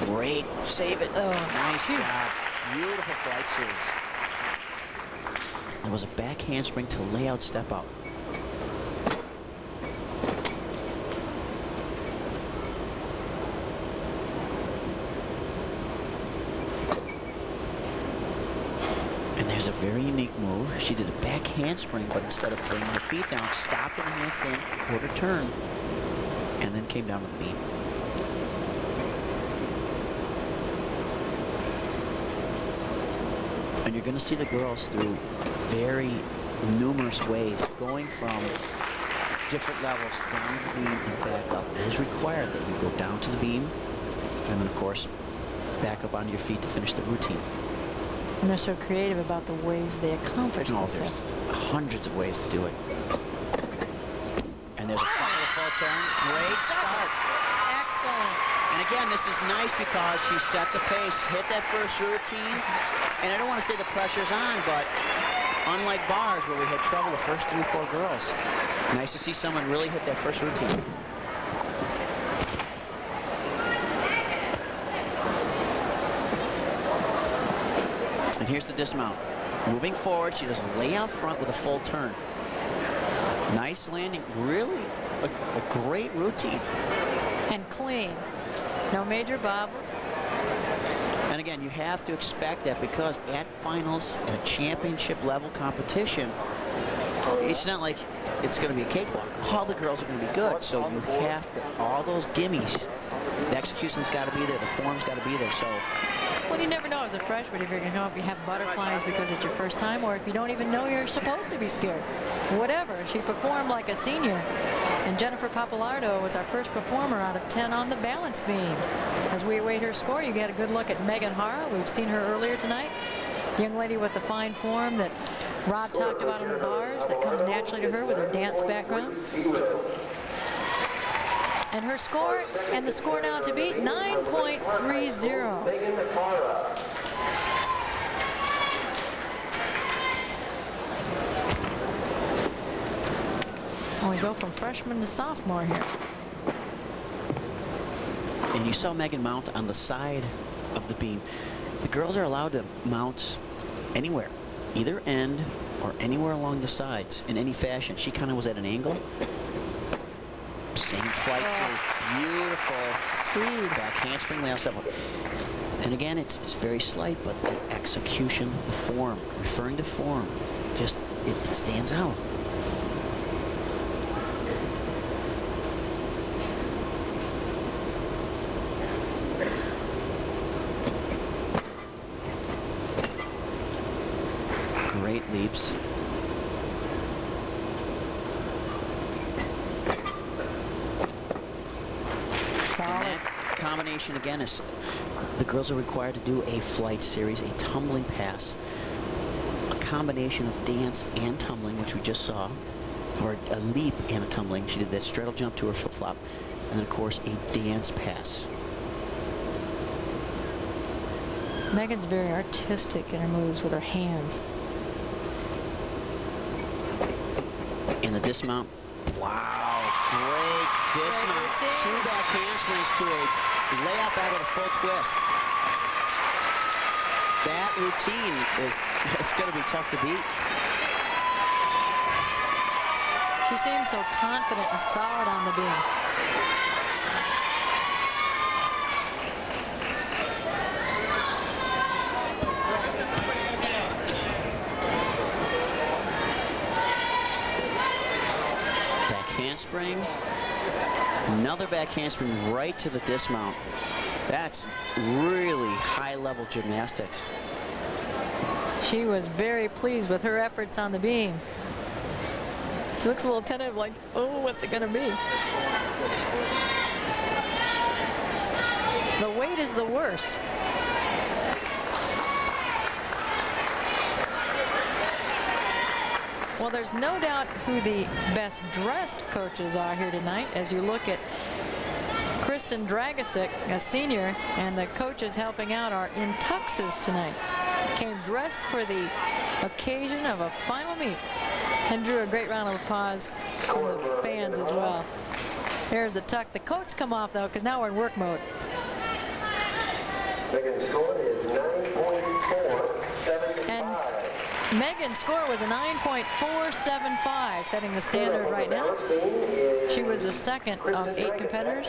Great, save it. Oh, nice job. Beautiful flight series. It was a back handspring to lay out step out. And there's a very unique move. She did a back handspring, but instead of bringing her feet down, stopped in a handstand, quarter turn, and then came down with the beam. And you're going to see the girls through very numerous ways, going from different levels down the beam and back up. It is required that you go down to the beam and then, of course, back up onto your feet to finish the routine. And they're so creative about the ways they accomplish this. There's hundreds of ways to do it. And there's a full turn. Great start. Excellent. And again, this is nice because she set the pace, hit that first routine. And I don't want to say the pressure's on, but unlike bars where we had trouble the first 3 or 4 girls, nice to see someone really hit that first routine. And here's the dismount. Moving forward, she does a lay out front with a full turn. Nice landing, really a great routine. And clean. No major bobbles. And again, you have to expect that because at finals, at a championship level competition, it's not like it's going to be a cakewalk. All the girls are going to be good, so you have to, all those gimmies, the execution's got to be there, the form's got to be there, so. Well, you never know as a freshman if you're going to know if you have butterflies because it's your first time or if you don't even know you're supposed to be scared. Whatever, she performed like a senior. And Jennifer Pappalardo was our first performer out of 10 on the balance beam. As we await her score, you get a good look at Megan Hara. We've seen her earlier tonight. Young lady with the fine form that Rob talked about on the bars that comes naturally to her with her dance background. And her score, and the score now to beat, 9.30. And we go from freshman to sophomore here. And you saw Megan mount on the side of the beam. The girls are allowed to mount anywhere, either end or anywhere along the sides in any fashion. She kind of was at an angle. Same flight series, beautiful speed. Back handspring, layout step. And again, it's very slight, but the execution, the form, referring to form, just it stands out. Great leaps. combination, again, is the girls are required to do a flight series, a tumbling pass, a combination of dance and tumbling, which we just saw, or a leap and a tumbling. She did that straddle jump to her flip-flop, and then, of course, a dance pass. Megan's very artistic in her moves with her hands. In the dismount, wow, great dismount. 2 back handsprings to a layout back with a full twist. That routine it's going to be tough to beat. She seems so confident and solid on the beam. Handspring, another back handspring right to the dismount. That's really high-level gymnastics. She was very pleased with her efforts on the beam. She looks a little tentative, like, oh, what's it going to be? The weight is the worst. Well, there's no doubt who the best dressed coaches are here tonight as you look at Kristen Dragosic, a senior, and the coaches helping out are in tuxes tonight. Came dressed for the occasion of a final meet and drew a great round of applause from the fans as well. Here's the tuck. The coats come off, though, because now we're in work mode. Megan's score is 9.475. Megan's score was a 9.475, setting the standard right now. She was the second of 8 competitors.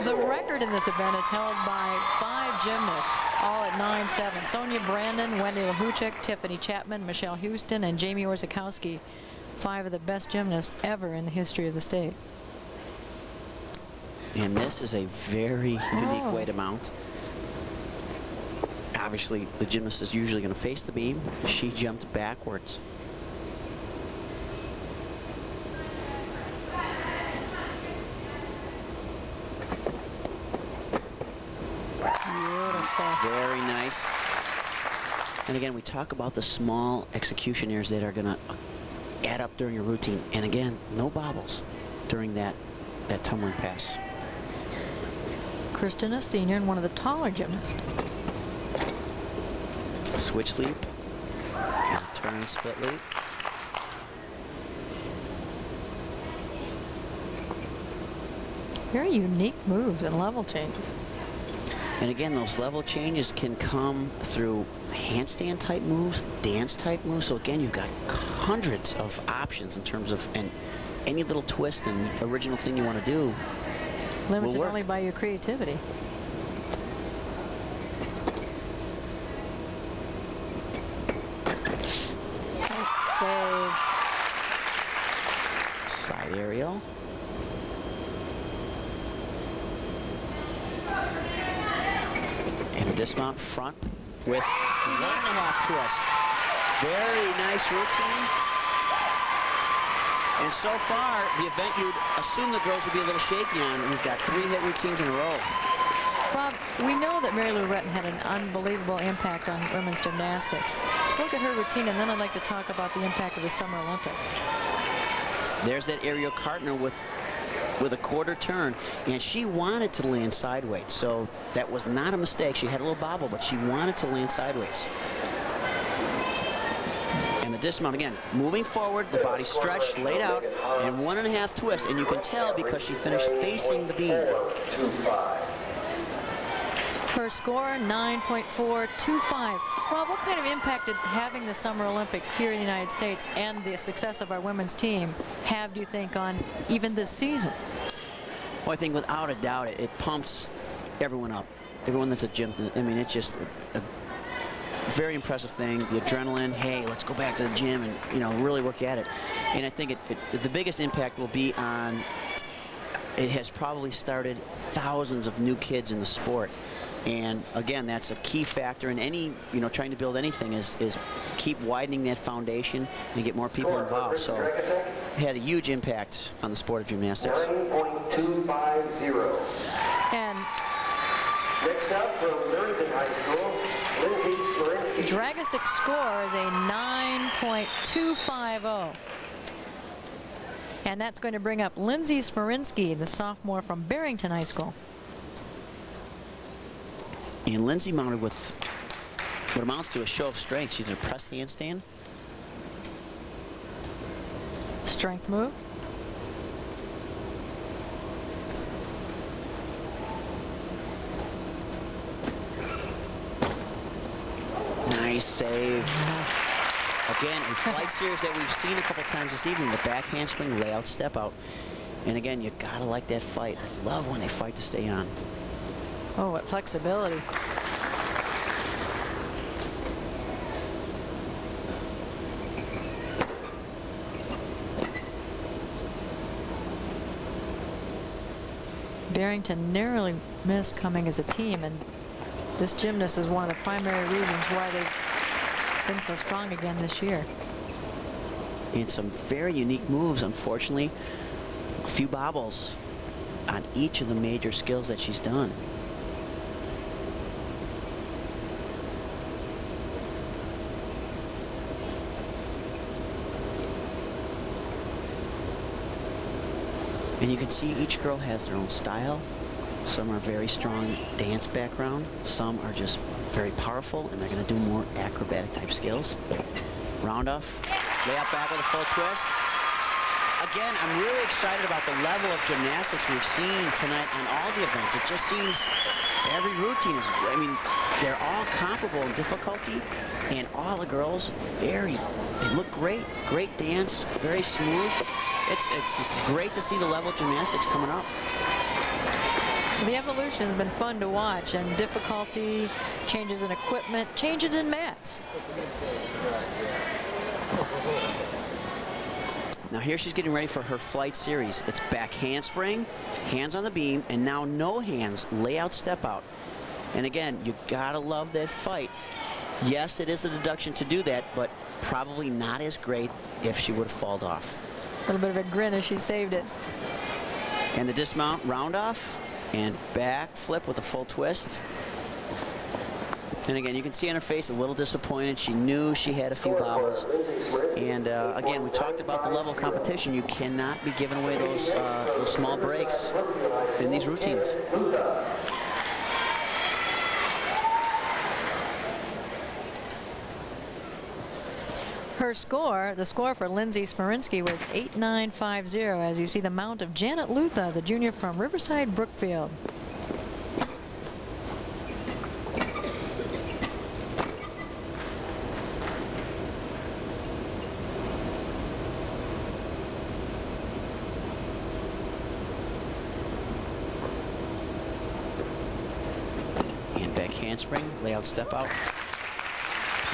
The record in this event is held by 5 gymnasts, all at 9.7. Sonia Brandon, Wendy Lahuchek, Tiffany Chapman, Michelle Houston, and Jamie Orzakowski. 5 of the best gymnasts ever in the history of the state. And this is a very unique way to mount. Obviously, the gymnast is usually going to face the beam. She jumped backwards. Beautiful. Very nice. And again, we talk about the small execution errors that are going to add up during your routine. And again, no bobbles during that tumbling pass. Kristen, a senior and one of the taller gymnasts. Switch leap and turn split leap. Very unique moves and level changes. And again, those level changes can come through handstand type moves, dance type moves. So again, you've got hundreds of options in terms of any little twist and original thing you want to do. Limited only by your creativity. Save. Side aerial. And a dismount front with 1.5 twist. Very nice routine. And so far, the event you'd assume the girls would be a little shaky on. We've got 3 hit routines in a row. Rob, we know that Mary Lou Retton had an unbelievable impact on women's gymnastics. Let's look at her routine, and then I'd like to talk about the impact of the Summer Olympics. There's that aerial Cartner with a quarter turn, and she wanted to land sideways, so that was not a mistake. She had a little bobble, but she wanted to land sideways. And the dismount, again, moving forward, the body stretched, laid out, and 1.5 twists, and you can tell because she finished facing the beam. Her score, 9.425. Rob, what kind of impact did having the Summer Olympics here in the United States and the success of our women's team have, do you think, on even this season? Well, I think without a doubt, it pumps everyone up. Everyone that's a gym, I mean, it's just a very impressive thing. The adrenaline, hey, let's go back to the gym and, you know, really work at it. And I think the biggest impact will be on, it has probably started thousands of new kids in the sport. And again, that's a key factor in any, you know, trying to build anything is keep widening that foundation and get more people involved. So it had a huge impact on the sport of gymnastics. 9.250. And Next up from Barrington High School, Lindsay Smarinsky. Dragasic's score is a 9.250. And that's going to bring up Lindsay Smarinsky, the sophomore from Barrington High School. And Lindsay mounted with what amounts to a show of strength. She did a press handstand. Strength move. Nice save. Again, a flight series that we've seen a couple times this evening, the back handspring layout step out. And again, you gotta like that fight. I love when they fight to stay on. Oh, what flexibility. Barrington narrowly missed coming as a team, and this gymnast is one of the primary reasons why they've been so strong again this year. And some very unique moves, unfortunately. A few bobbles on each of the major skills that she's done. And you can see each girl has their own style. Some are very strong dance background. Some are just very powerful, and they're going to do more acrobatic type skills. Round off, lay out back with a full twist. Again, I'm really excited about the level of gymnastics we've seen tonight on all the events. It just seems every routine is, I mean, they're all comparable in difficulty, and all the girls, they look great. Great dance, very smooth. It's just great to see the level of gymnastics coming up. The evolution has been fun to watch, and difficulty, changes in equipment, changes in mats. Now here she's getting ready for her flight series. It's back handspring, hands on the beam, and now no hands, layout step out. And again, you gotta love that fight. Yes, it is a deduction to do that, but probably not as great if she would have falled off. A little bit of a grin as she saved it. And the dismount, round off, and back flip with a full twist. And again, you can see on her face a little disappointed. She knew she had a few bobbles. And again, we talked about the level of competition. You cannot be giving away those small breaks in these routines. Her score, the score for Lindsay Smarinsky, was 8.950, as you see the mount of Janet Lutha, the junior from Riverside Brookfield. And back handspring, layout step out.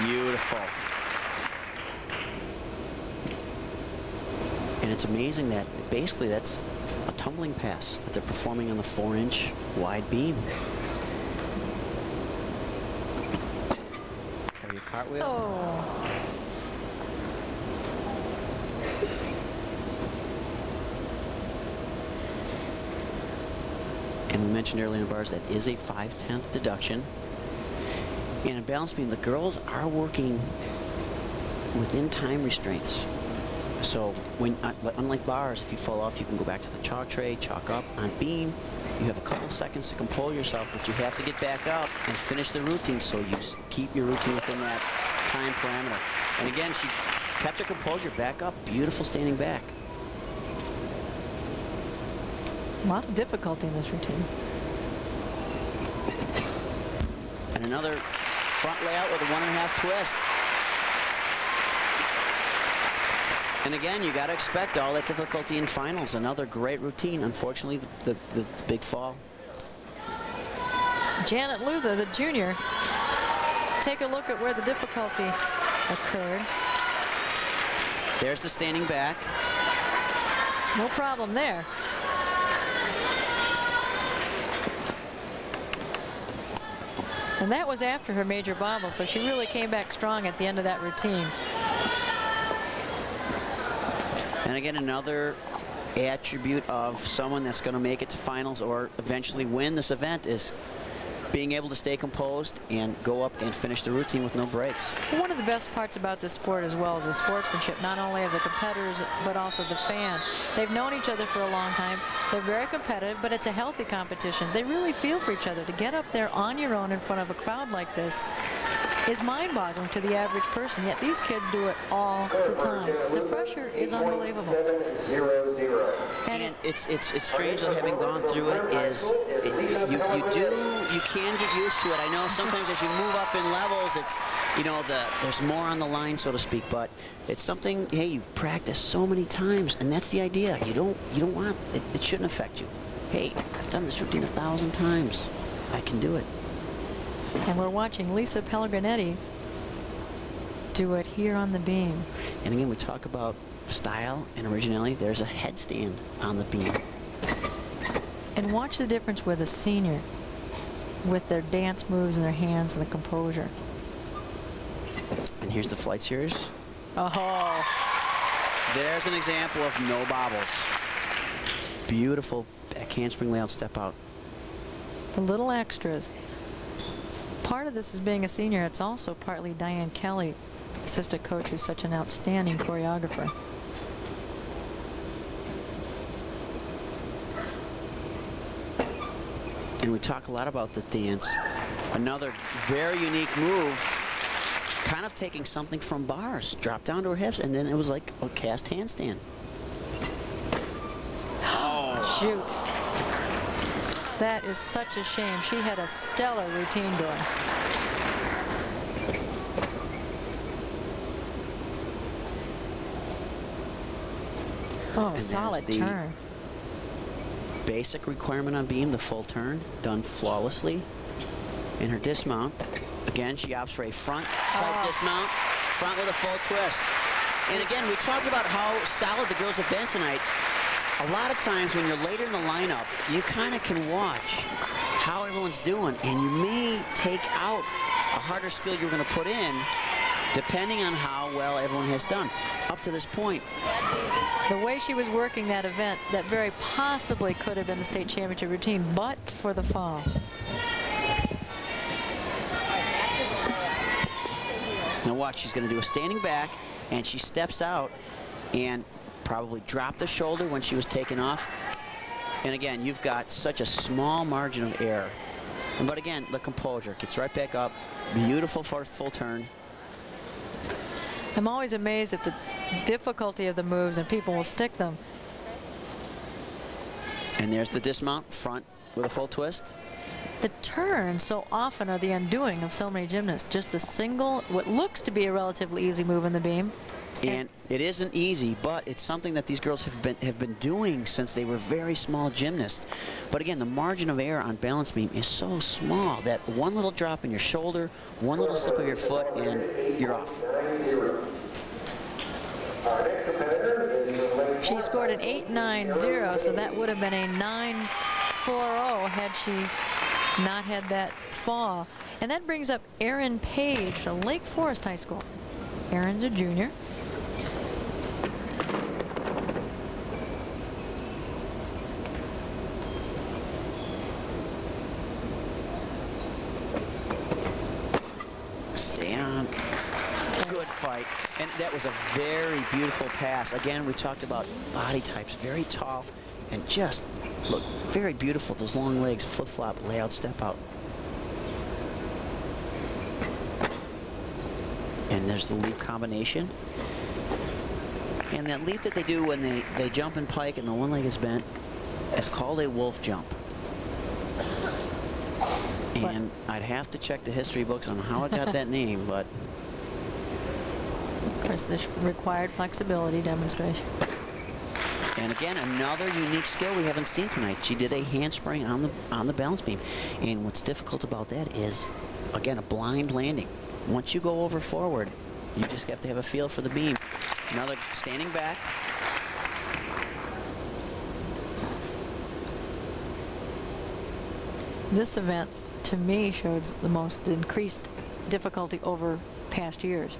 Beautiful. And it's amazing that basically that's a tumbling pass that they're performing on the 4-inch wide beam. Carry a cartwheel. Oh. And we mentioned earlier in bars that is a 5/10 deduction. And in balance beam, the girls are working within time restraints. So when, unlike bars, if you fall off, you can go back to the chalk tray, chalk up. On beam, you have a couple seconds to compose yourself, but you have to get back up and finish the routine, so you keep your routine within that time parameter. And again, she kept her composure, back up, beautiful standing back. A lot of difficulty in this routine. And another front layout with a 1.5 twist. And again, you got to expect all that difficulty in finals. Another great routine. Unfortunately, the big fall. Janet Lutha, the junior. Take a look at where the difficulty occurred. There's the standing back. No problem there. And that was after her major bobble, so she really came back strong at the end of that routine. And again, another attribute of someone that's going to make it to finals or eventually win this event is being able to stay composed and go up and finish the routine with no breaks. One of the best parts about this sport as well is the sportsmanship, not only of the competitors, but also the fans. They've known each other for a long time. They're very competitive, but it's a healthy competition. They really feel for each other. To get up there on your own in front of a crowd like this is mind-boggling to the average person, yet these kids do it all the time. The pressure is unbelievable. And it's strange that having gone through it is you can get used to it. I know sometimes as you move up in levels, it's, you know, there's more on the line, so to speak, but it's something, hey, you've practiced so many times, and that's the idea. You don't want it shouldn't affect you. Hey, I've done this routine 1,000 times. I can do it. And we're watching Lisa Pellegrinetti do it here on the beam. And again, we talk about style and originality. There's a headstand on the beam. And watch the difference with a senior, with their dance moves and their hands and the composure. And here's the flight series. Oh. There's an example of no bobbles. Beautiful back handspring layout step out. The little extras. Part of this is being a senior. It's also partly Diane Kelly, assistant coach, who's such an outstanding choreographer. And we talk a lot about the dance. Another very unique move, kind of taking something from bars, drop down to her hips, and then it was like a cast handstand. Oh. Shoot. That is such a shame. She had a stellar routine going. Oh, and solid turn. Basic requirement on beam, the full turn, done flawlessly. In her dismount, again, she opts for a front type dismount, front with a full twist. And again, we talked about how solid the girls have been tonight. A lot of times when you're later in the lineup, you kind of can watch how everyone's doing, and you may take out a harder skill you're going to put in depending on how well everyone has done up to this point. The way she was working that event, that very possibly could have been the state championship routine, but for the fall. Now watch, she's going to do a standing back, and she steps out and probably dropped the shoulder when she was taken off. And again, you've got such a small margin of error. But again, the composure gets right back up. Beautiful for full turn. I'm always amazed at the difficulty of the moves, and people will stick them. And there's the dismount, front with a full twist. The turns so often are the undoing of so many gymnasts. Just a single, what looks to be a relatively easy move in the beam. And it isn't easy, but it's something that these girls have been doing since they were very small gymnasts. But again, the margin of error on balance beam is so small that one little drop in your shoulder, one little slip of your foot, and you're off. She scored an 8.90, so that would have been a 9.40 had she not had that fall. And that brings up Erin Page from Lake Forest High School. Erin's a junior. Stay on. Good fight. And that was a very beautiful pass. Again, we talked about body types, very tall, and just look very beautiful. Those long legs, flip-flop, layout, step out. And there's the leap combination. And that leap that they do when they jump in pike and the one leg is bent is called a wolf jump. And I'd have to check the history books on how it got that name, but... Of course, this required flexibility demonstration. And again, another unique skill we haven't seen tonight. She did a handspring on the balance beam. And what's difficult about that is, again, a blind landing. Once you go over forward, you just have to have a feel for the beam. Another standing back. This event, to me, shows the most increased difficulty over past years.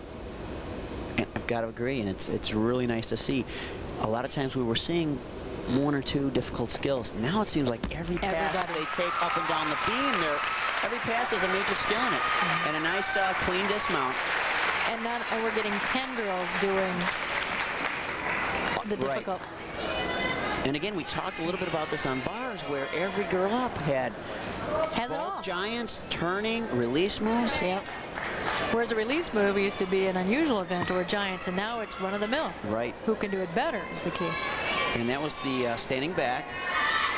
And I've got to agree, and it's really nice to see. A lot of times we were seeing one or two difficult skills. Now it seems like every pass they take up and down the beam, every pass has a major skill in it. And a nice clean dismount. And we're getting 10 girls doing the difficult. And again, we talked a little bit about this on bars, where every girl up had both giants, turning, release moves. Yep. Whereas a release move used to be an unusual event, or giants, and now it's run of the mill. Right. Who can do it better is the key. And that was the standing back,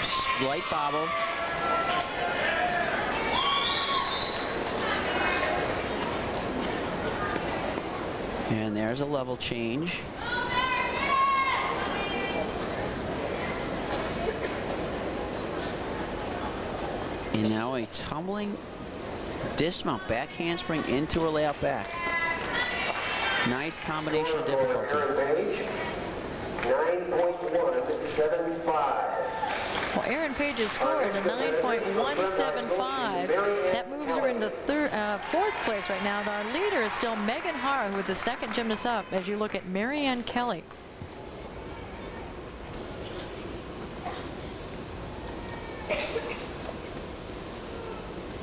slight bobble. And there's a level change. And now a tumbling dismount, back handspring into her layout back. Nice combination of difficulty. 9.175. Well, Erin Page's score is a 9.175. That moves her into fourth place right now. Our leader is still Megan Hara, who is the second gymnast up, as you look at Marianne Kelly.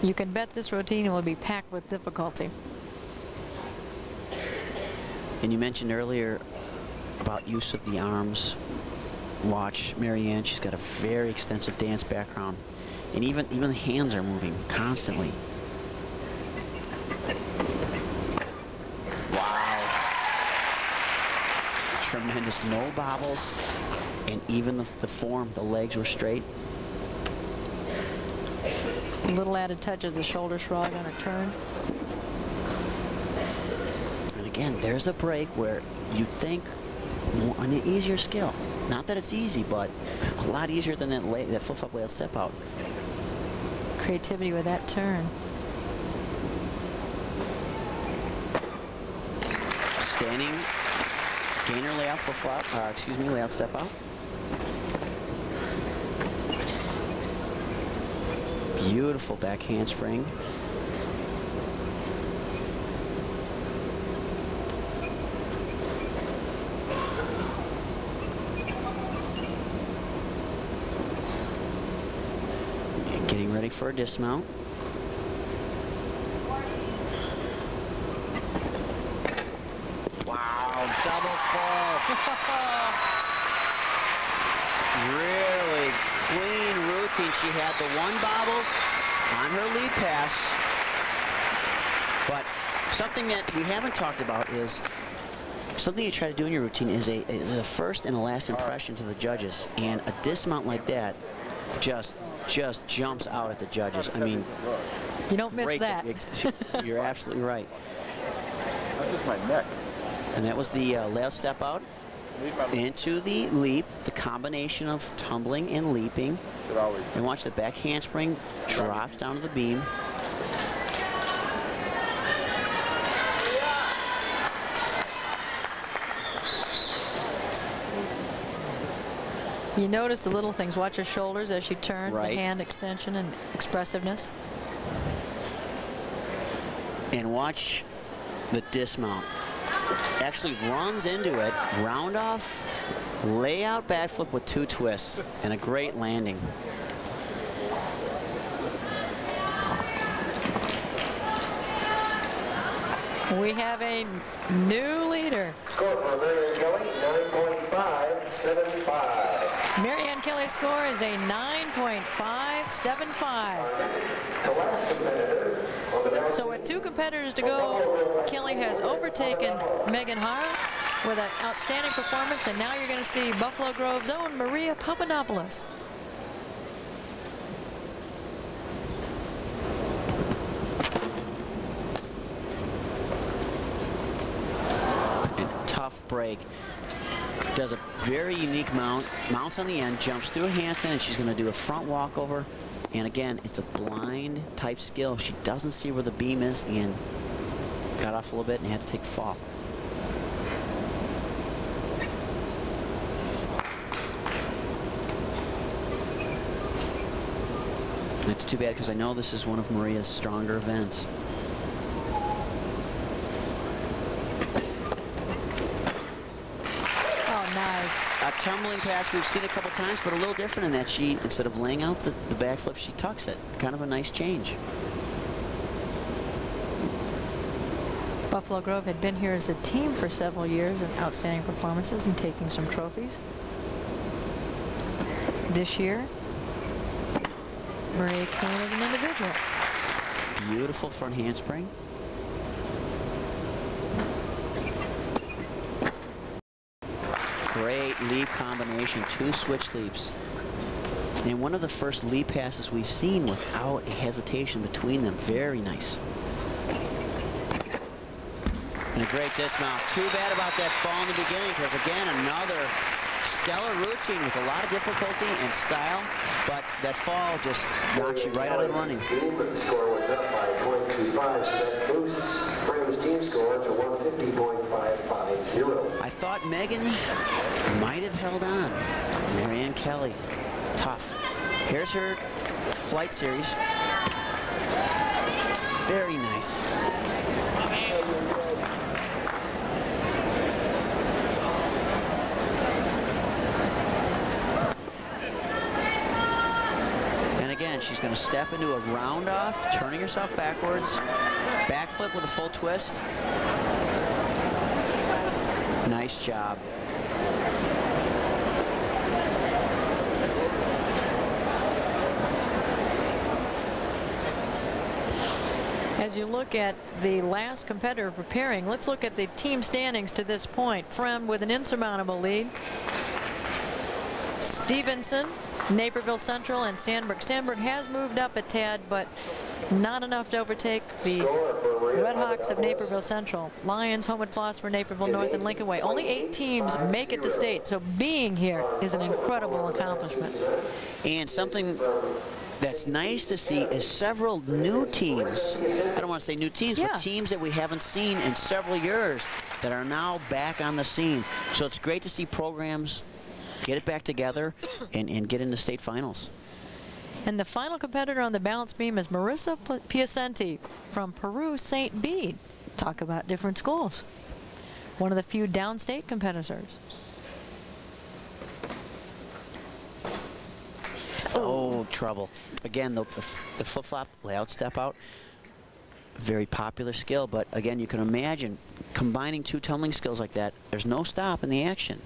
You can bet this routine will be packed with difficulty. And you mentioned earlier about use of the arms. Watch Marianne, she's got a very extensive dance background. And even the hands are moving constantly. Wow. Tremendous, no bobbles. And even the form, the legs were straight. Little added touch as the shoulder shrug on her turns. And again, there's a break where you'd think an easier skill. Not that it's easy, but a lot easier than that flip-flop layout step out. Creativity with that turn. Standing gainer layout flip-flop, layout step out. Beautiful back handspring. And getting ready for a dismount. Wow, double full. Really clean routine. She had the one bobble on her lead pass. But something that we haven't talked about is something you try to do in your routine is a first and a last impression to the judges. And a dismount like that just jumps out at the judges. I mean, you don't miss that. You're absolutely right. That's just my neck. And that was the layout step out into the leap, the combination of tumbling and leaping. And watch the back handspring drops down to the beam. You notice the little things. Watch her shoulders as she turns, right. The hand extension and expressiveness. And watch the dismount. Actually runs into it, round off, lay out back flip with 2 twists, and a great landing. We have a new leader. Score for Marianne Kelly, 9.575. Marianne Kelly's score is a 9.575. So with 2 competitors to go, Kelly has overtaken Megan Hara with an outstanding performance, and now you're going to see Buffalo Grove's own Maria Papadopoulos. Tough break. Does a very unique mount, mounts on the end, jumps through a handstand, and she's going to do a front walkover. And again, it's a blind type skill. She doesn't see where the beam is and got off a little bit and had to take the fall. It's too bad because I know this is one of Maria's stronger events. Oh, nice. A tumbling pass we've seen a couple times, but a little different in that she, instead of laying out the backflip, she tucks it. Kind of a nice change. Buffalo Grove had been here as a team for several years in outstanding performances and taking some trophies. This year, Maria came as an individual. Beautiful front handspring. Great leap combination, 2 switch leaps. And one of the first leap passes we've seen without a hesitation between them. Very nice. And a great dismount. Too bad about that fall in the beginning, because again, another stellar routine with a lot of difficulty and style, but that fall just knocks you right out of the running. The score was up by 0.25, so that boosts Fram's team score to 150.550. I thought Megan might have held on. Marianne Kelly, tough. Here's her flight series. Very nice. She's going to step into a round off, turning herself backwards, backflip with a full twist. Nice job. As you look at the last competitor preparing, let's look at the team standings to this point. Frem with an insurmountable lead. Stevenson, Naperville Central, and Sandburg. Sandburg has moved up a tad, but not enough to overtake the Red Hawks of Naperville Central. Lions, Homewood Philosopher, Naperville North, and Lincoln Way. Only 8 teams make it to state, so being here is an incredible accomplishment. And something that's nice to see is several new teams. I don't want to say new teams, but teams that we haven't seen in several years that are now back on the scene. So it's great to see programs get it back together and get into state finals. And the final competitor on the balance beam is Marissa Piacenti from Peru St. Bede. Talk about different schools. One of the few downstate competitors. Oh, trouble. Again, the flip-flop layout step out, very popular skill, but again, you can imagine combining 2 tumbling skills like that, there's no stop in the action.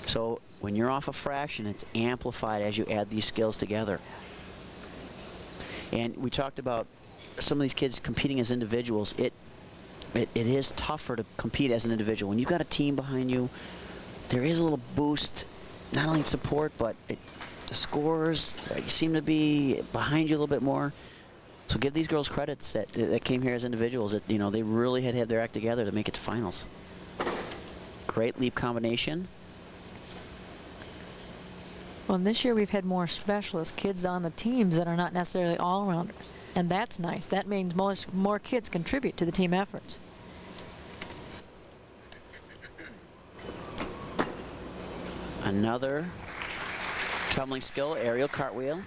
So when you're off a fraction, it's amplified as you add these skills together. And we talked about some of these kids competing as individuals. It is tougher to compete as an individual. When you've got a team behind you, there is a little boost, not only in support, but the scores seem to be behind you a little bit more. So give these girls credits that came here as individuals. That, you know, they really had to have their act together to make it to finals. Great leap combination. Well, and this year we've had more specialists, kids on the teams that are not necessarily all-rounders. And that's nice. That means more kids contribute to the team efforts. Another tumbling skill, aerial cartwheel.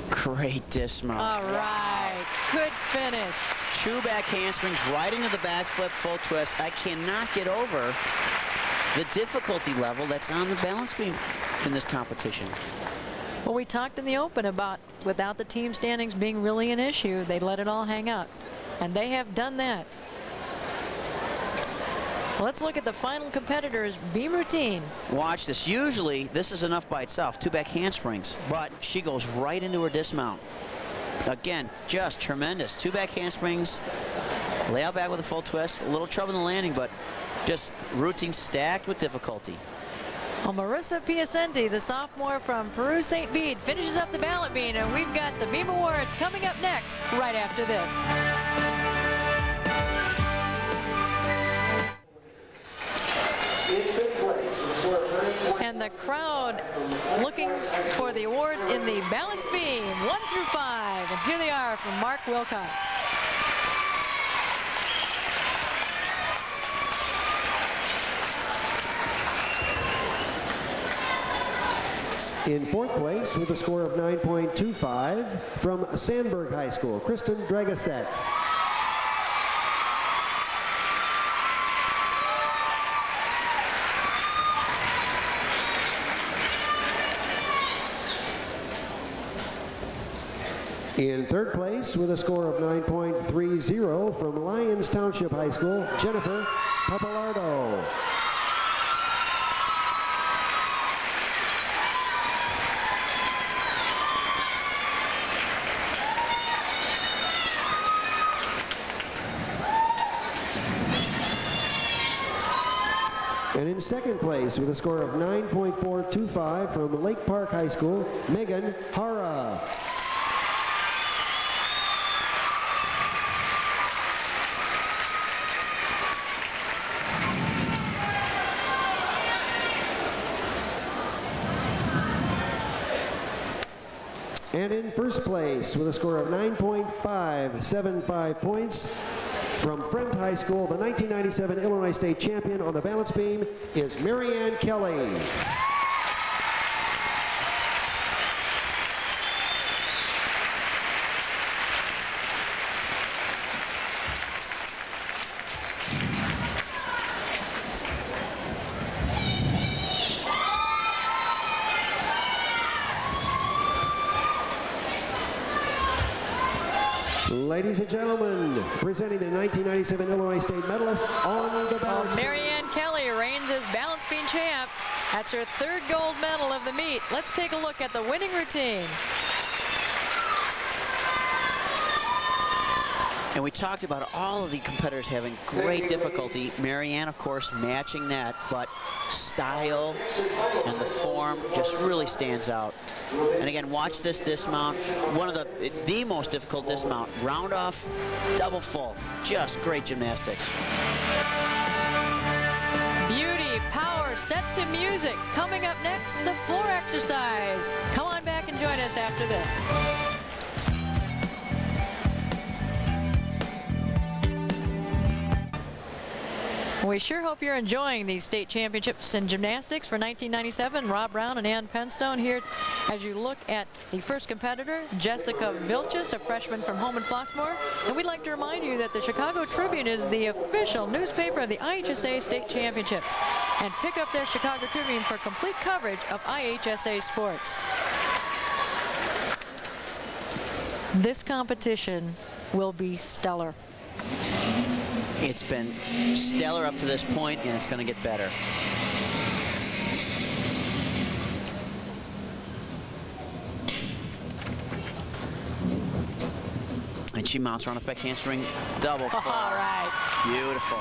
Great dismount. All right, good finish. 2 back handsprings right into the backflip, full twist. I cannot get over the difficulty level that's on the balance beam in this competition. Well, we talked in the open about without the team standings being really an issue, they let it all hang out. And they have done that. Well, let's look at the final competitor's beam routine. Watch this. Usually, this is enough by itself, 2 back handsprings, but she goes right into her dismount. Again, just tremendous. 2 back handsprings, lay out back with a full twist, a little trouble in the landing, but just routine stacked with difficulty. Well, Marissa Piacenti, the sophomore from Peru St. Bede, finishes up the balance beam, and we've got the Beam Awards coming up next, right after this. And the crowd looking for the awards in the balance beam, 1 through 5. And here they are from Mark Wilcox. In 4th place with a score of 9.25 from Sandburg High School, Kristen Dragasek. In third place with a score of 9.30 from Lyons Township High School, Jennifer Papalardo. And in second place with a score of 9.425 from Lake Park High School, Megan Hara. And in first place with a score of 9.575 points from Fremd High School, the 1997 Illinois State champion on the balance beam is Marianne Kelly. Ladies and gentlemen, presenting the 1997 Illinois State medalist on the balance beam. Marianne Kelly reigns as balance beam champ. That's her third gold medal of the meet. Let's take a look at the winning routine. And we talked about all of the competitors having great difficulty. Marianne, of course, matching that, but style and the form just really stands out. And again, watch this dismount. One of the most difficult dismount. Round off, double full. Just great gymnastics. Beauty, power, set to music. Coming up next, the floor exercise. Come on back and join us after this. We sure hope you're enjoying these state championships in gymnastics for 1997. Rob Brown and Ann Penstone here as you look at the first competitor, Jessica Vilches, a freshman from Holman Flossmoor. And we'd like to remind you that the Chicago Tribune is the official newspaper of the IHSA state championships. And pick up their Chicago Tribune for complete coverage of IHSA sports. This competition will be stellar. It's been stellar up to this point, and it's going to get better. And she mounts her on a back handspring, double full. All right. Beautiful.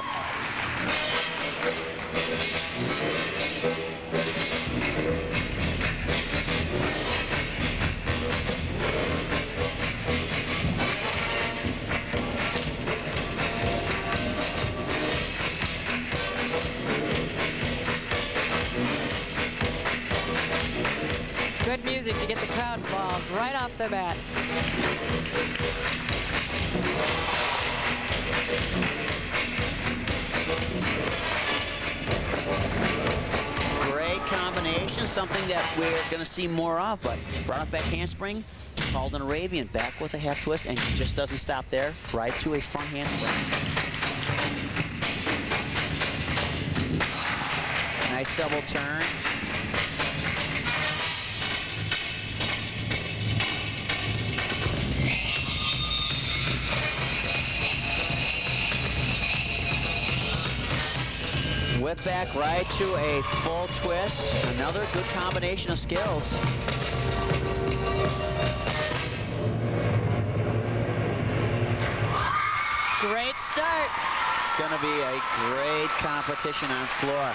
Good music to get the crowd involved right off the bat. Great combination, something that we're going to see more of, but brought off back handspring, called an Arabian, back with a half twist, and just doesn't stop there, right to a front handspring. Nice double turn. Whip back right to a full twist. Another good combination of skills. Great start. It's going to be a great competition on floor.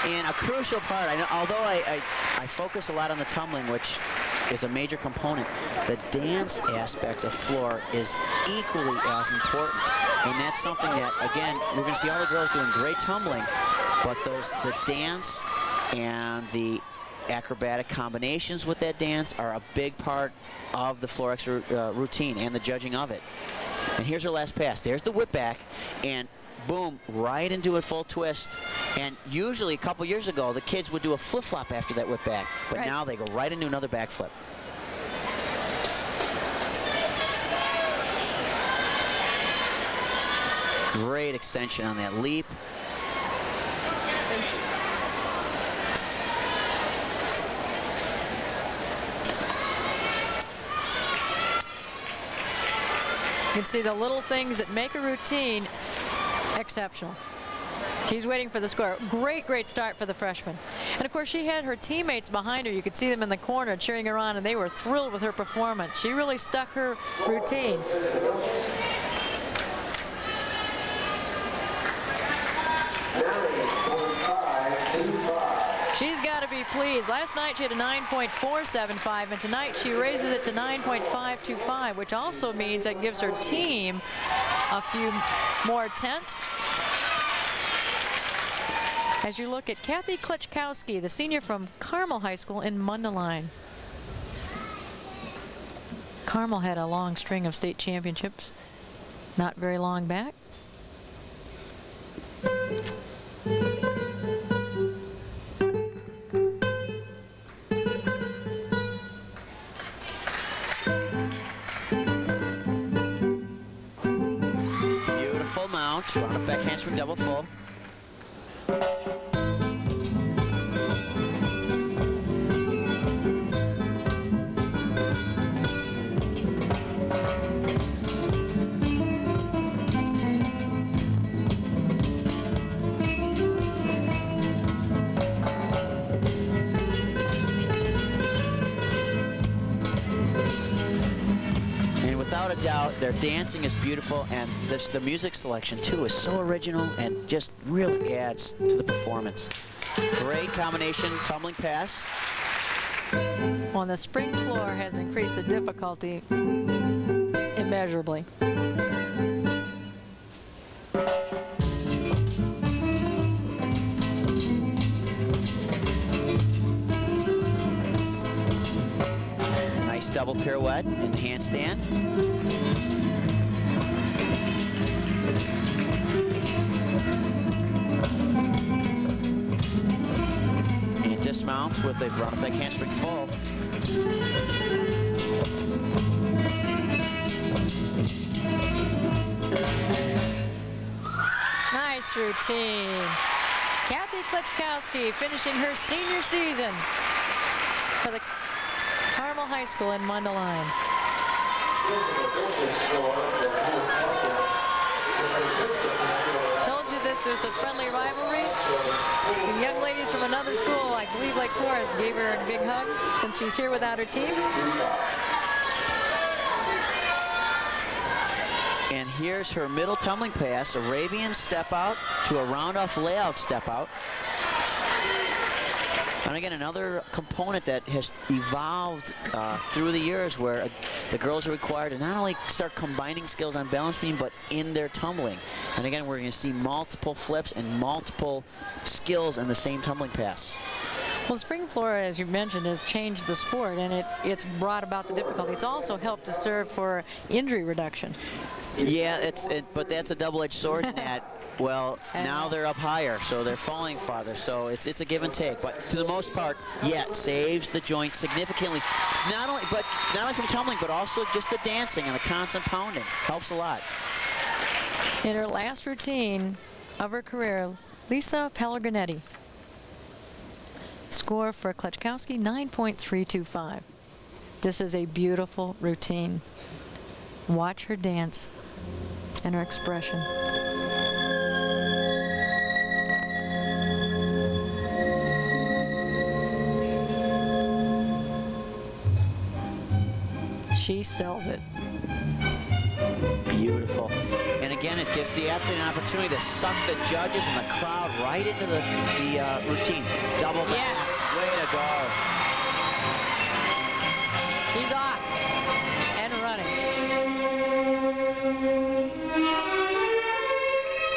And a crucial part, although I focus a lot on the tumbling, which is a major component, the dance aspect of floor is equally as important. And that's something that, again, we're going to see all the girls doing great tumbling, but the dance and the acrobatic combinations with that dance are a big part of the floor routine and the judging of it. And here's her last pass. There's the whip back, and boom, right into a full twist. And usually a couple years ago, the kids would do a flip-flop after that whip back, but now they go right into another backflip. Great extension on that leap. can see the little things that make a routine exceptional. She's waiting for the score. Great start for the freshman. And of course, she had her teammates behind her. You could see them in the corner cheering her on, and they were thrilled with her performance. She really stuck her routine. She's got to be pleased. Last night she had a 9.475, and tonight she raises it to 9.525, which also means that gives her team a few more tenths. As you look at Kathy Klitschkowski, the senior from Carmel High School in Mundelein. Carmel had a long string of state championships not very long back. Beautiful mount, round of back handspring double full. Without a doubt, their dancing is beautiful, and the music selection too is so original and just really adds to the performance. Great combination, tumbling pass. Well, the spring floor has increased the difficulty immeasurably. Nice double pirouette in the handstand. And dismounts with a round of back handspring full. Nice routine. Kathy Klitschkowski finishing her senior season for the Carmel High School in Mundelein. Told you that there's a friendly rivalry. Some young ladies from another school, I believe Lake Forest, gave her a big hug since she's here without her team. And here's her middle tumbling pass, Arabian step out to a round-off layout step out. And again, another component that has evolved through the years, where the girls are required to not only start combining skills on balance beam, but in their tumbling. And again, we're going to see multiple flips and multiple skills in the same tumbling pass. Well, spring floor, as you mentioned, has changed the sport, and it's brought about the difficulty. It's also helped to serve for injury reduction. Yeah, but that's a double-edged sword in that. Well, now they're up higher, so they're falling farther. So it's a give and take. But to the most part, yeah, it saves the joint significantly. Not only from tumbling, but also just the dancing and the constant pounding helps a lot. In her last routine of her career, Lisa Pellegrinitti. Score for Klitschkowski, 9.325. This is a beautiful routine. Watch her dance and her expression. She sells it. Beautiful. And again, it gives the athlete an opportunity to suck the judges and the crowd right into the routine. Double back. Yes. Way to go. She's off and running.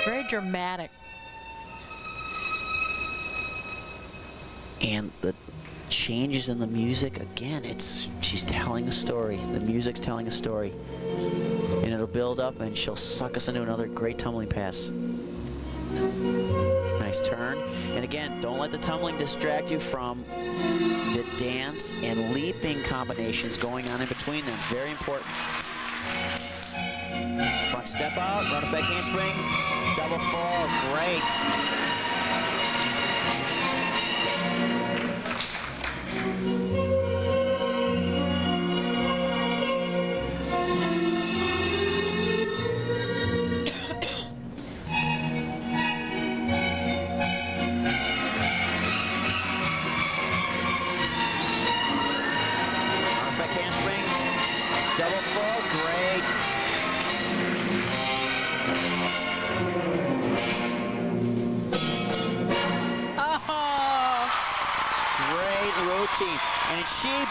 Very dramatic. And the changes in the music, again, she's telling a story. The music's telling a story. And it'll build up, and she'll suck us into another great tumbling pass. Nice turn. And again, don't let the tumbling distract you from the dance and leaping combinations going on in between them. Very important. Front step out, run of back handspring, double fall, great.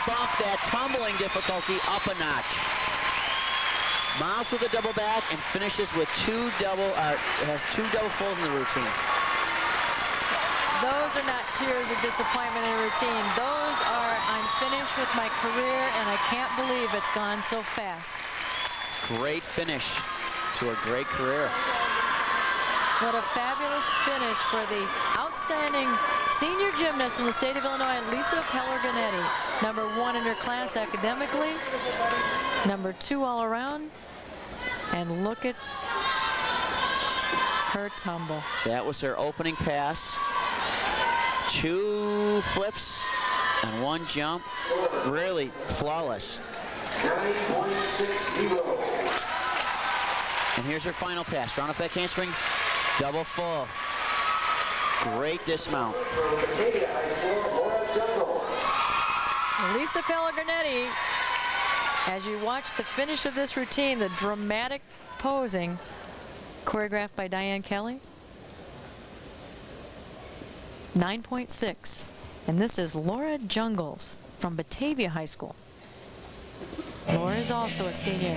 bump that tumbling difficulty up a notch. Mounts with a double back and finishes with has two double fulls in the routine. Those are not tears of disappointment in a routine. Those are, I'm finished with my career and I can't believe it's gone so fast. Great finish to a great career. What a fabulous finish for the outstanding senior gymnast in the state of Illinois, Lisa Pellerganetti. #1 in her class academically, #2 all around. And look at her tumble. That was her opening pass. 2 flips and 1 jump. Really flawless. 9.60. And here's her final pass. Round up back handspring, double full. Great dismount. Lisa Pellerganetti, as you watch the finish of this routine, the dramatic posing, choreographed by Diane Kelly. 9.6. And this is Laura Jungles from Batavia High School. Laura is also a senior.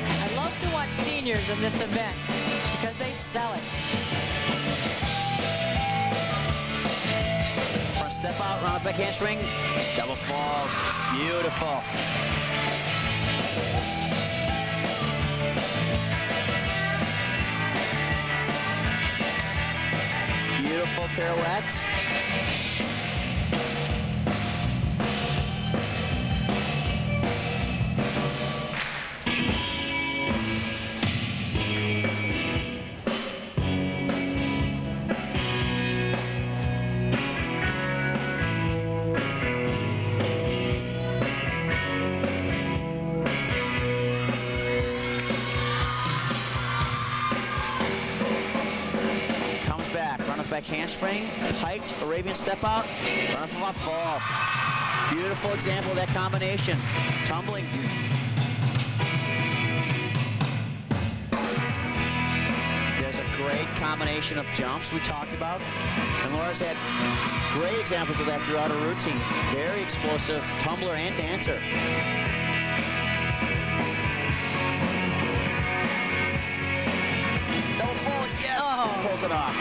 I love to watch seniors in this event because they sell it. Front step out, round up back handspring, double fall. Beautiful. Beautiful pirouettes. Back handspring, piked Arabian step out, run up from a fall. Beautiful example of that combination. Tumbling. There's a great combination of jumps we talked about. And Laura's had great examples of that throughout her routine. Very explosive tumbler and dancer. Double fall, yes, just pulls it off.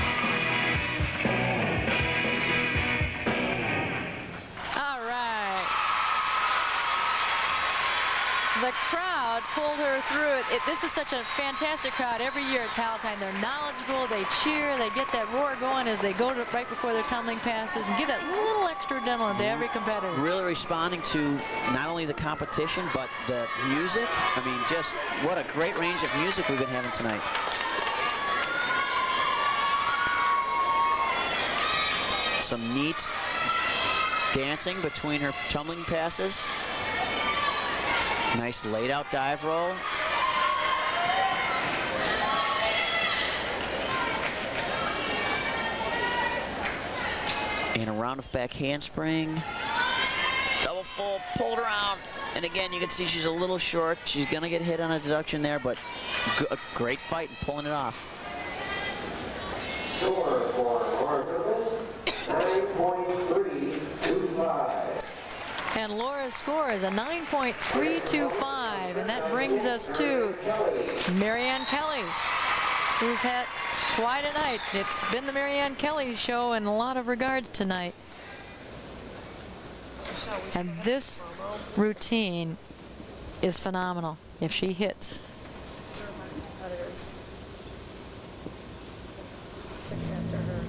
The crowd pulled her through it. This is such a fantastic crowd every year at Palatine. They're knowledgeable, they cheer, they get that roar going as they go to right before their tumbling passes and give that little extra adrenaline to every competitor. Really responding to not only the competition, but the music. I mean, just what a great range of music we've been having tonight. Some neat dancing between her tumbling passes. Nice laid out dive roll. And a round of back handspring. Double full, pulled around. And again, you can see she's a little short. She's gonna get hit on a deduction there, but a great fight and pulling it off. Score for Laura Jungles, 9.325. And Laura's score is a 9.325, and that brings us to Marianne Kelly, who's had quite a night. It's been the Marianne Kelly show in a lot of regards tonight. And this routine is phenomenal if she hits. 6 after her.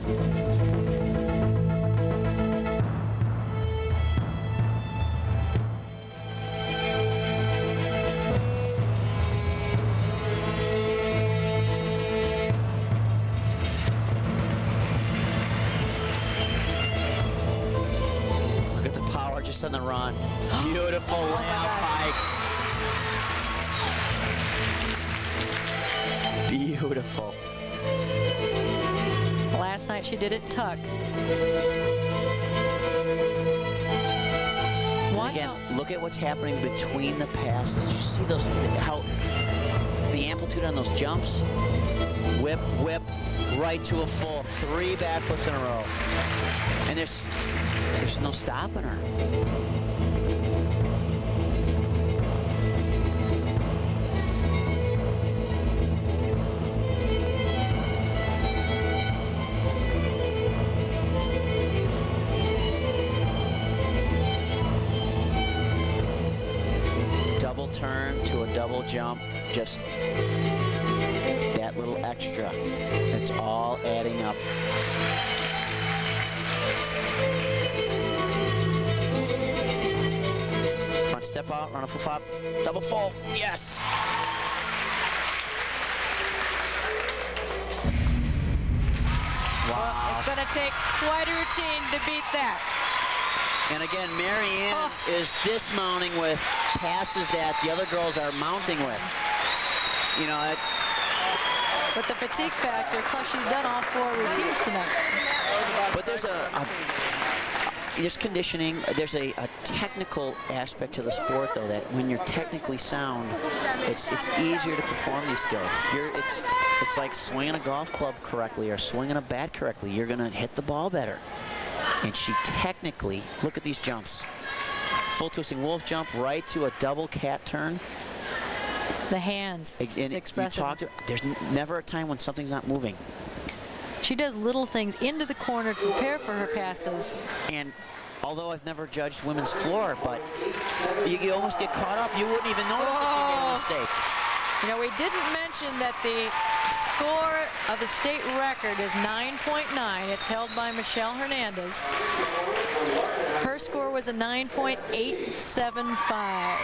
Just on the run. Beautiful layout pike. Beautiful. Last night she did it tuck. Again, look at what's happening between the passes. You see those, how the amplitude on those jumps? Whip, whip, right to a full. 3 backflips in a row. And there's no stopping her. Double turn to a double jump, just that little extra. It's all adding up. Front step out, run a flip-flop, double full, yes! Wow. Well, it's going to take quite a routine to beat that. And again, Marianne is dismounting with passes that the other girls are mounting with. You know, With the fatigue factor, plus she's done all 4 routines tonight. but there's conditioning, there's a technical aspect to the sport, though, that when you're technically sound, it's easier to perform these skills. It's like swinging a golf club correctly or swinging a bat correctly. You're going to hit the ball better. And she technically, look at these jumps. Full twisting wolf jump right to a double cat turn. The hands, expressive. There's never a time when something's not moving. She does little things into the corner to prepare for her passes. And although I've never judged women's floor, but you almost get caught up. You wouldn't even notice if you made a mistake. You know, we didn't mention that the score of the state record is 9.9. It's held by Michelle Hernandez. Her score was a 9.875.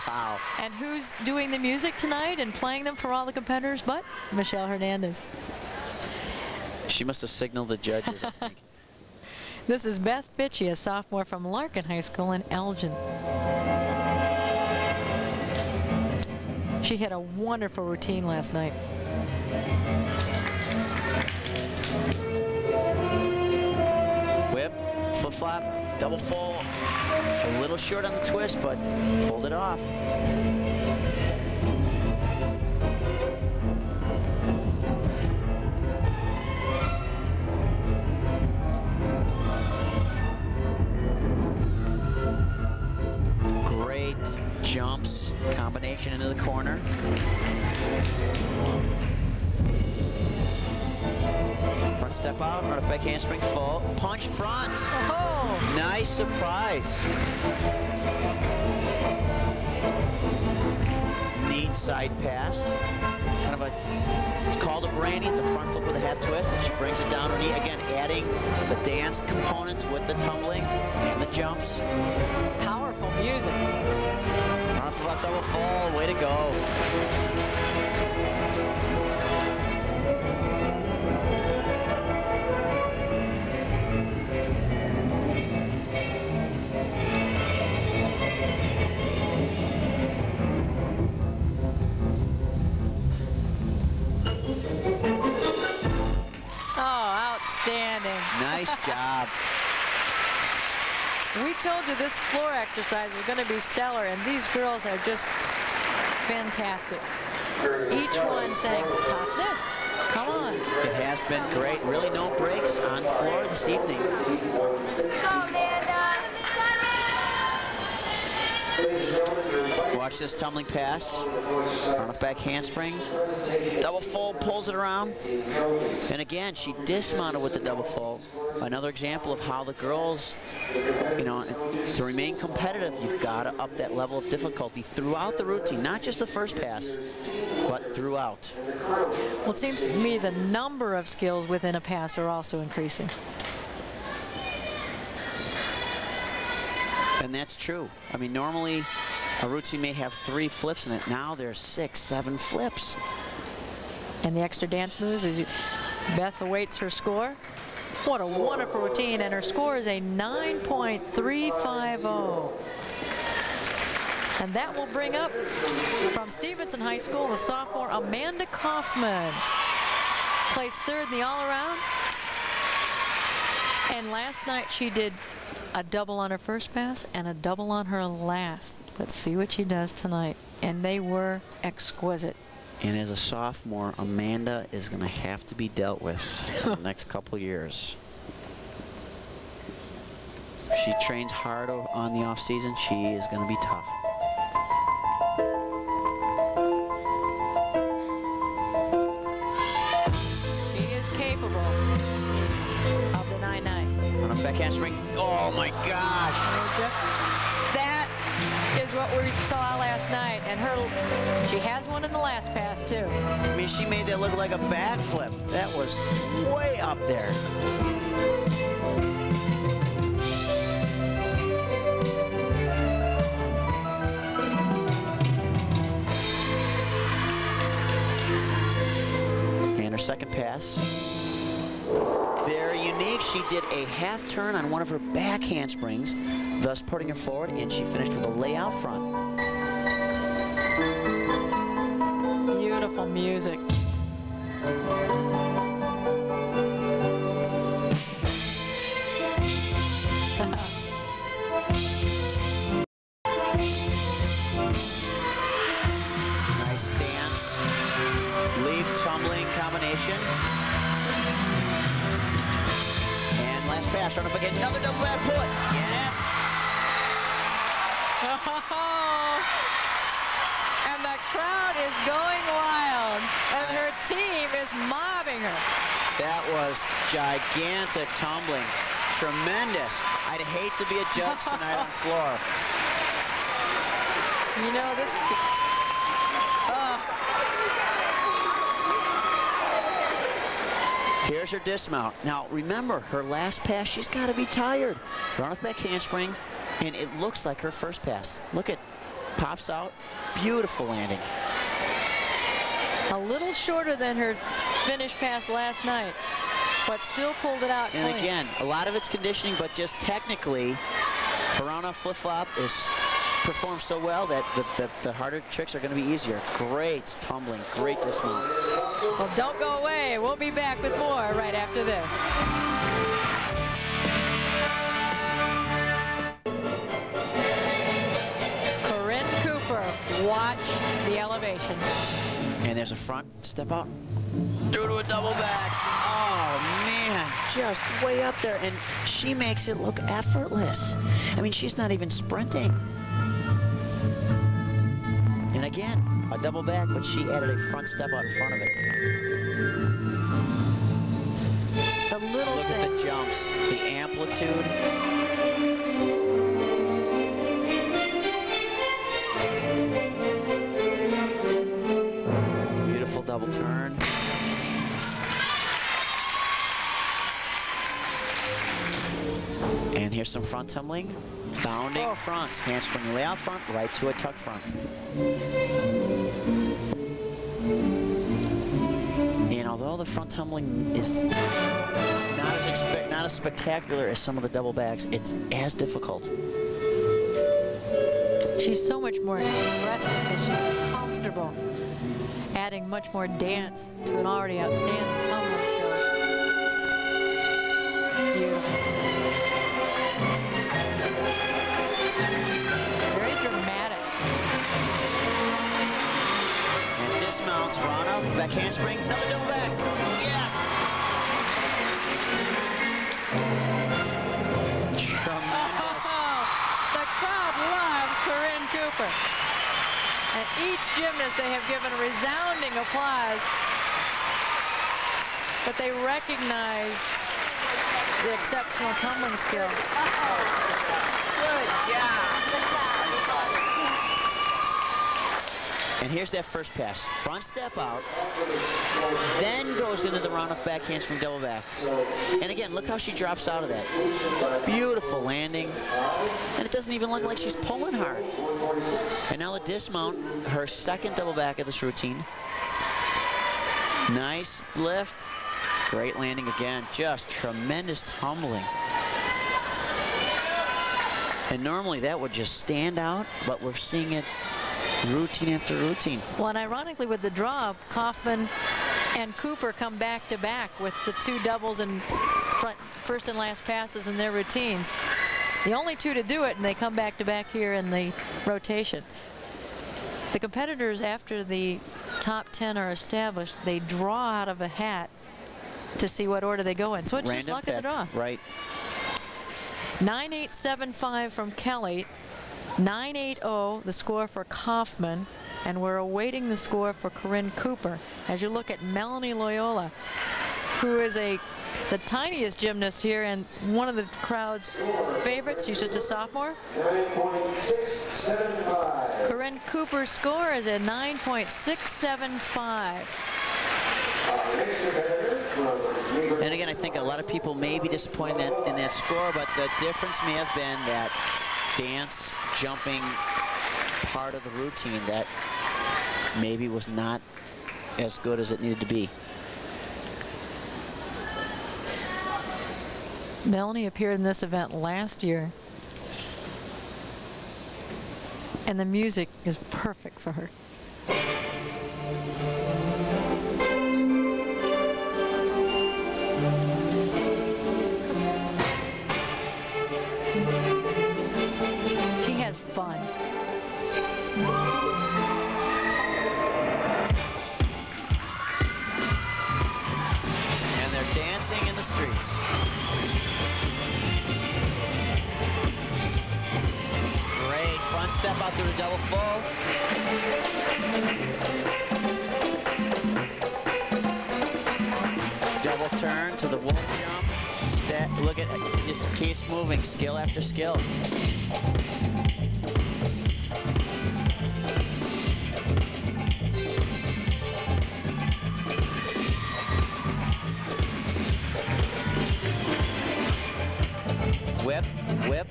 Wow. And who's doing the music tonight and playing them for all the competitors but Michelle Hernandez? She must have signaled the judges, I think. This is Beth Bitchie, a sophomore from Larkin High School in Elgin. She had a wonderful routine last night. Whip, flip flop, double full. A little short on the twist, but pulled it off. Great jumps, combination into the corner. Front step out, run off back handspring full, punch front. Oh. Nice surprise. Neat side pass. Kind of it's called a brainy. It's a front flip with a half twist, and she brings it down her knee. Again, adding the dance components with the tumbling and the jumps. Powerful music. Run off left double full. Way to go. Nice job. We told you this floor exercise was going to be stellar, and these girls are just fantastic. Each one saying, top this, come on. It has been great. Really no breaks on floor this evening. Go, Amanda. Watch this tumbling pass. Run off back handspring. Double full, pulls it around. And again, she dismounted with the double full. Another example of how the girls, you know, to remain competitive, you've got to up that level of difficulty throughout the routine, not just the first pass, but throughout. Well, it seems to me the number of skills within a pass are also increasing. And that's true. I mean, normally a routine may have 3 flips in it. Now there's 6, 7 flips. And the extra dance moves, as Beth awaits her score. What a wonderful routine, and her score is a 9.350. And that will bring up from Stevenson High School the sophomore Amanda Kaufman. Placed 3rd in the all-around. And last night she did a double on her first pass and a double on her last. Let's see what she does tonight. And they were exquisite. And as a sophomore, Amanda is going to have to be dealt with the next couple years. She trains hard on the off season. She is going to be tough. She is capable of the 9-9. On a back handspring. Oh my gosh. That is what we saw last night, and she has one in the last pass too. I mean, she made that look like a backflip. That was way up there. And her second pass, very unique. She did a half turn on one of her back handsprings, thus putting her forward, and she finished with a layout front. Beautiful music. Nice stance, leap, tumbling combination. And last pass, run up again, another double back put. Yes. And the crowd is going wild, and her team is mobbing her. That was gigantic tumbling, tremendous. I'd hate to be a judge tonight on the floor. You know, this. Here's her dismount. Now remember, her last pass, she's got to be tired. Run off back handspring, and it looks like her first pass. Look at, pops out, beautiful landing. A little shorter than her finish pass last night, but still pulled it out clean. And again, a lot of it's conditioning, but just technically, her on-off flip-flop is performed so well that the harder tricks are going to be easier. Great tumbling, great dismount. Well, don't go away. We'll be back with more right after this. Corinne Cooper, watch the elevation. And there's a front step out. Through to a double back. Oh, man, just way up there. And she makes it look effortless. I mean, she's not even sprinting. And again, a double back, but she added a front step out in front of it. The little Look thing. at the jumps, the amplitude. Beautiful double turn. And here's some front tumbling. Bounding front, handspring layout front, right to a tuck front. And although the front tumbling is not as spectacular as some of the double backs, it's as difficult. She's so much more aggressive and she's comfortable, adding much more dance to an already outstanding tumbling skills. Beautiful. Very dramatic. And dismounts, Rana, back handspring, another double back. Yes! Tremendous. The crowd loves Corinne Cooper. And each gymnast they have given resounding applause, but they recognize the exceptional tumbling skill. Good job. And here's that first pass. Front step out, then goes into the round off back handspring double back. And again, look how she drops out of that. Beautiful landing. And it doesn't even look like she's pulling hard. And now the dismount, her second double back of this routine. Nice lift. Great landing again. Just tremendous tumbling. And normally that would just stand out, but we're seeing it routine after routine. Well, and ironically with the draw, Kaufman and Cooper come back to back with the two doubles and first and last passes in their routines. The only two to do it, and they come back to back here in the rotation. The competitors after the top 10 are established, they draw out of a hat to see what order they go in. So it's just luck of the draw. Right. 9.875 from Kelly. 9.80 the score for Kaufman, and we're awaiting the score for Corinne Cooper. As you look at Melanie Loyola, who is the tiniest gymnast here and one of the crowd's favorites. She's just a sophomore. 9.675. Corinne Cooper's score is a 9.675. And again, I think a lot of people may be disappointed in that score, but the difference may have been that dance, jumping part of the routine that maybe was not as good as it needed to be. Melanie appeared in this event last year, and the music is perfect for her. She has fun. And they're dancing in the streets. Great front step out through the double full. Double turn to the wolf jump. Look at it, just keeps moving, skill after skill. Whip, whip,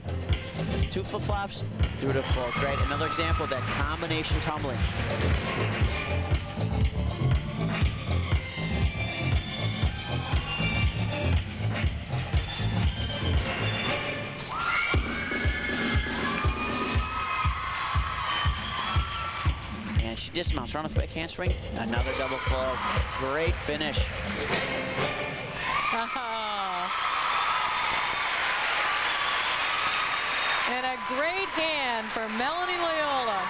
2 flip-flops through the full. Great, another example of that combination tumbling. And she dismounts, run off the back handspring, another double full. Great finish. And a great hand for Melanie Loyola.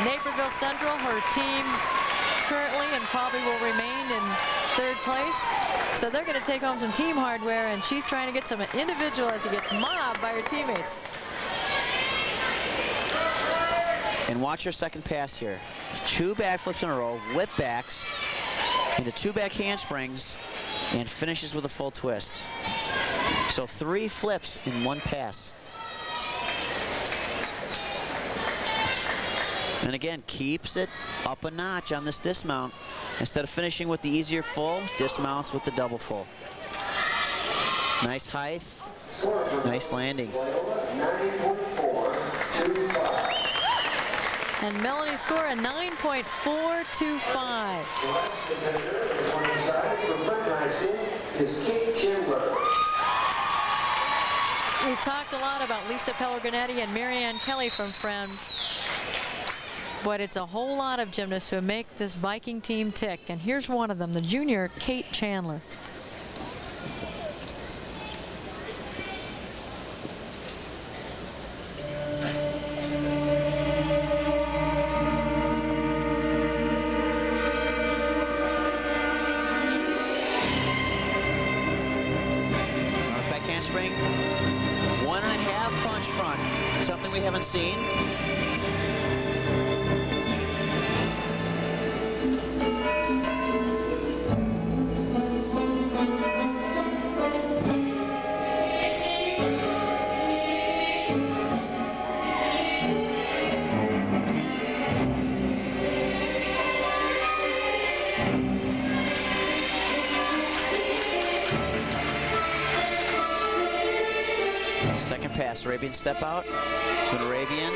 Naperville Central, her team currently and probably will remain in 3rd place. So they're going to take home some team hardware, and she's trying to get some individual as she gets mobbed by her teammates. And watch her second pass here. 2 backflips in a row, whip backs into 2 back handsprings, and finishes with a full twist. So 3 flips in 1 pass. And again, keeps it up a notch on this dismount. Instead of finishing with the easier full, dismounts with the double full. Nice height, nice landing. And Melanie score a 9.425. We've talked a lot about Lisa Pellegrinato and Marianne Kelly from Friend, but it's a whole lot of gymnasts who make this Viking team tick. And here's one of them, the junior Kate Chandler. Spring, 1.5 punch front, something we haven't seen. Second pass, Arabian step out to an Arabian.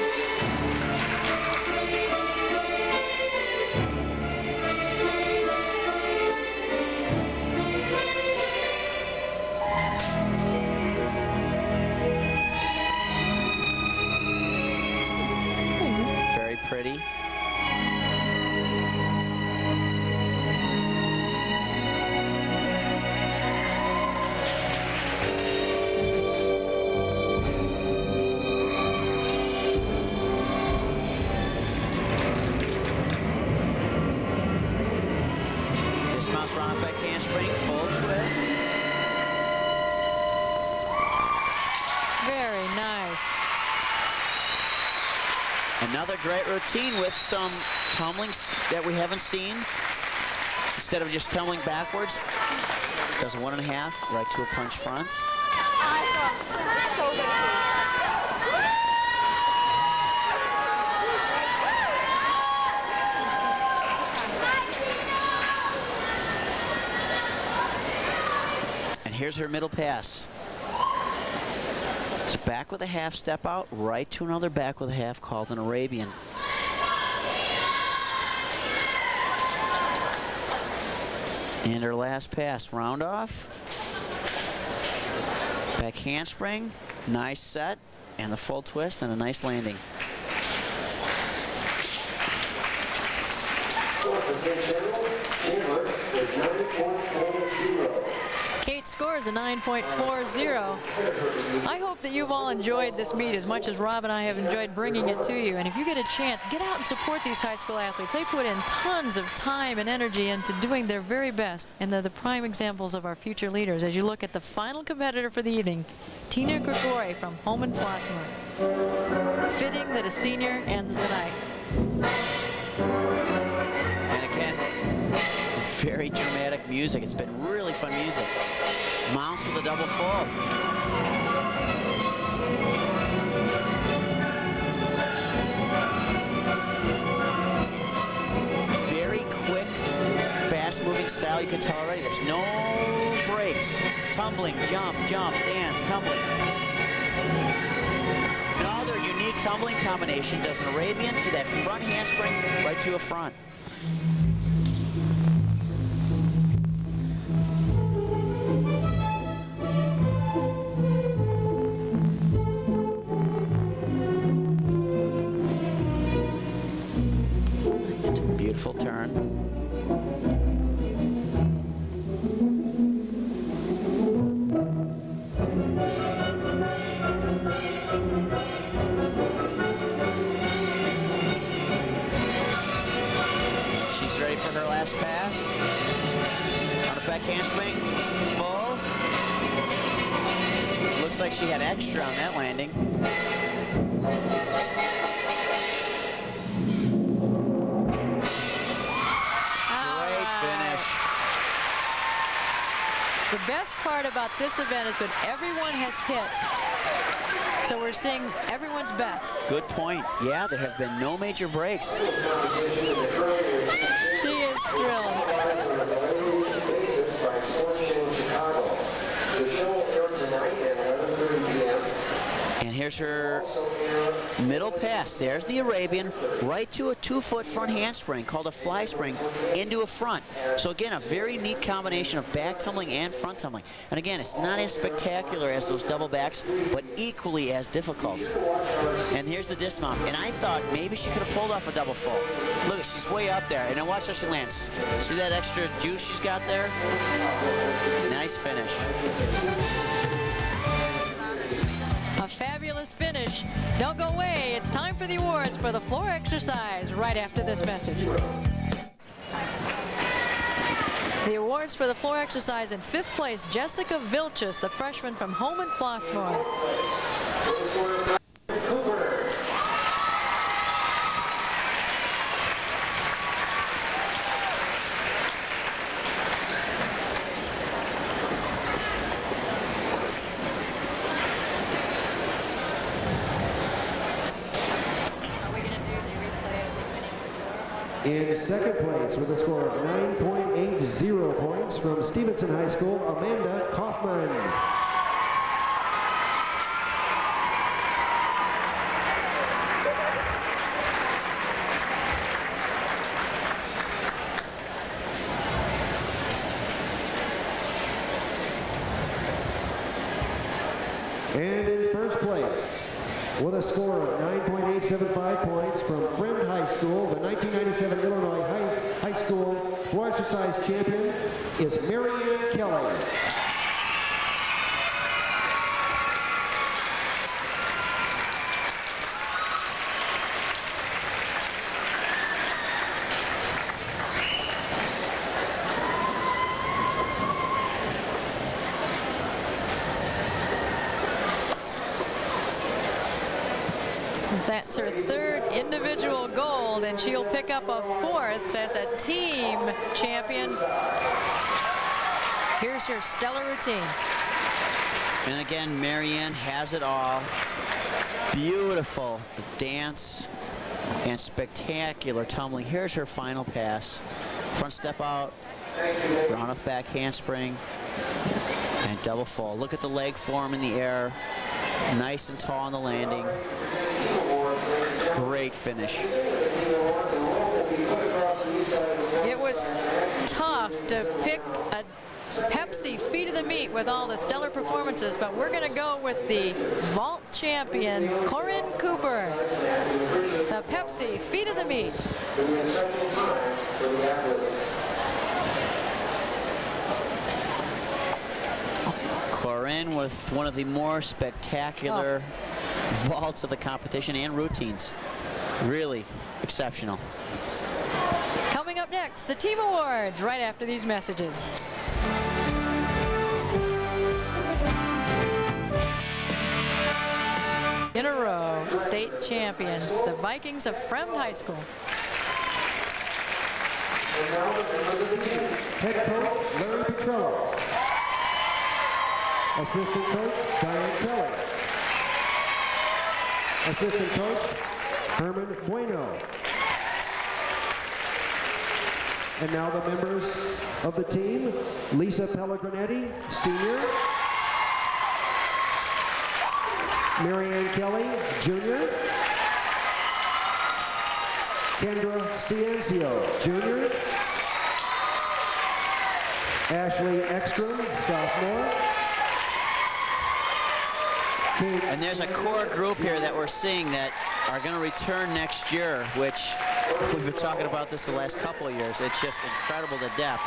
Very pretty. Another great routine with some tumblings that we haven't seen. Instead of just tumbling backwards, does a 1.5 right to a punch front. And here's her middle pass. It's a back with a half step out, right to another back with a half called an Arabian. And her last pass, round off. Back handspring, nice set, and the full twist and a nice landing. Kate scores a 9.40. I hope that you've all enjoyed this meet as much as Rob and I have enjoyed bringing it to you. And if you get a chance, get out and support these high school athletes. They put in tons of time and energy into doing their very best. And they're the prime examples of our future leaders. As you look at the final competitor for the evening, Tina Grigori from Holman Flossmoor. Fitting that a senior ends the night. And again, very dramatic music. It's been really fun music. Mounts with a double full. Very quick, fast-moving style. You can tell already. There's no breaks. Tumbling, jump, jump, dance, tumbling. Another unique tumbling combination. Does an Arabian to that front handspring right to a front. Beautiful turn. She's ready for her last pass. On the back handspring, full. Looks like she had extra on that landing. The best part about this event is when everyone has hit. So we're seeing everyone's best. Good point. Yeah, there have been no major breaks. She is thrilled. The show will air tonight at 11:30 p.m. And here's her middle pass. There's the Arabian, right to a 2-foot front handspring called a fly spring into a front. So again, a very neat combination of back tumbling and front tumbling. And again, it's not as spectacular as those double backs, but equally as difficult. And here's the dismount. And I thought maybe she could have pulled off a double full. Look, she's way up there. And then watch how she lands. See that extra juice she's got there? Nice finish. A fabulous finish. Don't go away. It's time for the awards for the floor exercise right after this message. The awards for the floor exercise: in 5th place, Jessica Vilchis, the freshman from Holman Flossmoor. In 2nd place with a score of 9.80 points from Stevenson High School, Amanda Kaufman. And in 1st place, with a score of 9.875 points from Friend High School, the 1997 Illinois High School floor exercise champion is Marianne Kelly. That's her third individual gold, and she'll pick up a fourth as a team champion. Here's her stellar routine. And again, Marianne has it all. Beautiful dance and spectacular tumbling. Here's her final pass. Front step out, round off back handspring, and double fall. Look at the leg form in the air. Nice and tall on the landing. Great finish. It was tough to pick a Pepsi feet of the meat with all the stellar performances, but we're going to go with the vault champion, Corinne Cooper. The Pepsi feet of the meat. Corinne with one of the more spectacular vaults of the competition and routines. Really exceptional. Coming up next, the team awards right after these messages. In a row, state champions, the Vikings of Fremd High School. Head coach Larry Petrello. Assistant coach Diane Kelly. Assistant coach Herman Bueno. And now the members of the team: Lisa Pellegrinitti, senior; Marianne Kelly, junior; Kendra Ciencio, junior; Ashley Ekstrom, sophomore. And there's a core group here that we're seeing that are going to return next year, which we've been talking about this the last couple of years. It's just incredible, the depth.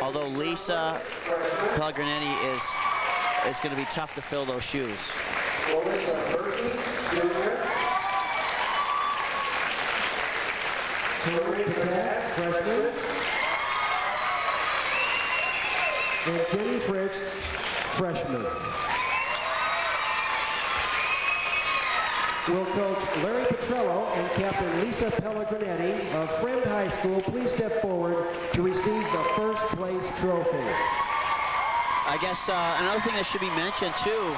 Although Lisa Pellegrinitti it's going to be tough to fill those shoes. Freshman. And Jenny Fritz, freshman. Will coach Larry Petrello and Captain Lisa Pellegrinitti of Fremd High School please step forward to receive the first place trophy. I guess another thing that should be mentioned too,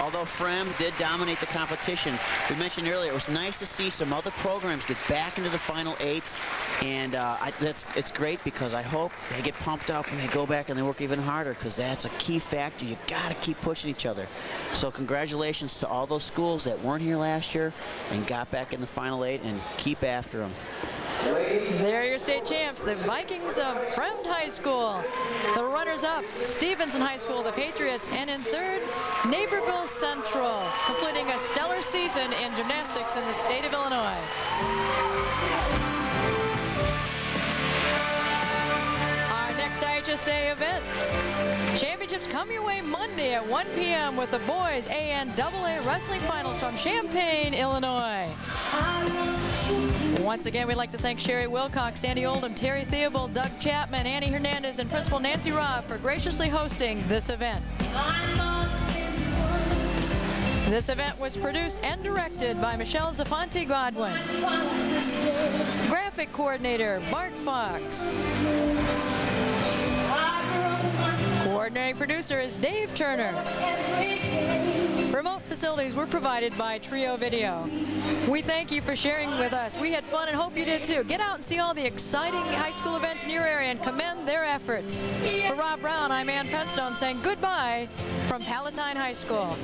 although Fremd did dominate the competition, we mentioned earlier, it was nice to see some other programs get back into the Final 8, and it's great because I hope they get pumped up and they go back and they work even harder, because that's a key factor. You got to keep pushing each other. So congratulations to all those schools that weren't here last year and got back in the Final 8, and keep after them. There are your state champs, the Vikings of Fremd High School. The runners-up, Stevenson High School, the Patriots, and in third, Naperville Central, completing a stellar season in gymnastics in the state of Illinois. Our next IHSA event, championships come your way Monday at 1 p.m. with the boys A and AA wrestling finals from Champaign, Illinois. Once again, we'd like to thank Sherry Wilcox, Sandy Oldham, Terry Theobald, Doug Chapman, Annie Hernandez, and Principal Nancy Robb for graciously hosting this event. This event was produced and directed by Michelle Zafanti Godwin. Graphic coordinator, Bart Fox. Coordinating producer is Dave Turner. Remote facilities were provided by Trio Video. We thank you for sharing with us. We had fun and hope you did too. Get out and see all the exciting high school events in your area and commend their efforts. For Rob Brown, I'm Ann Penstone saying goodbye from Palatine High School.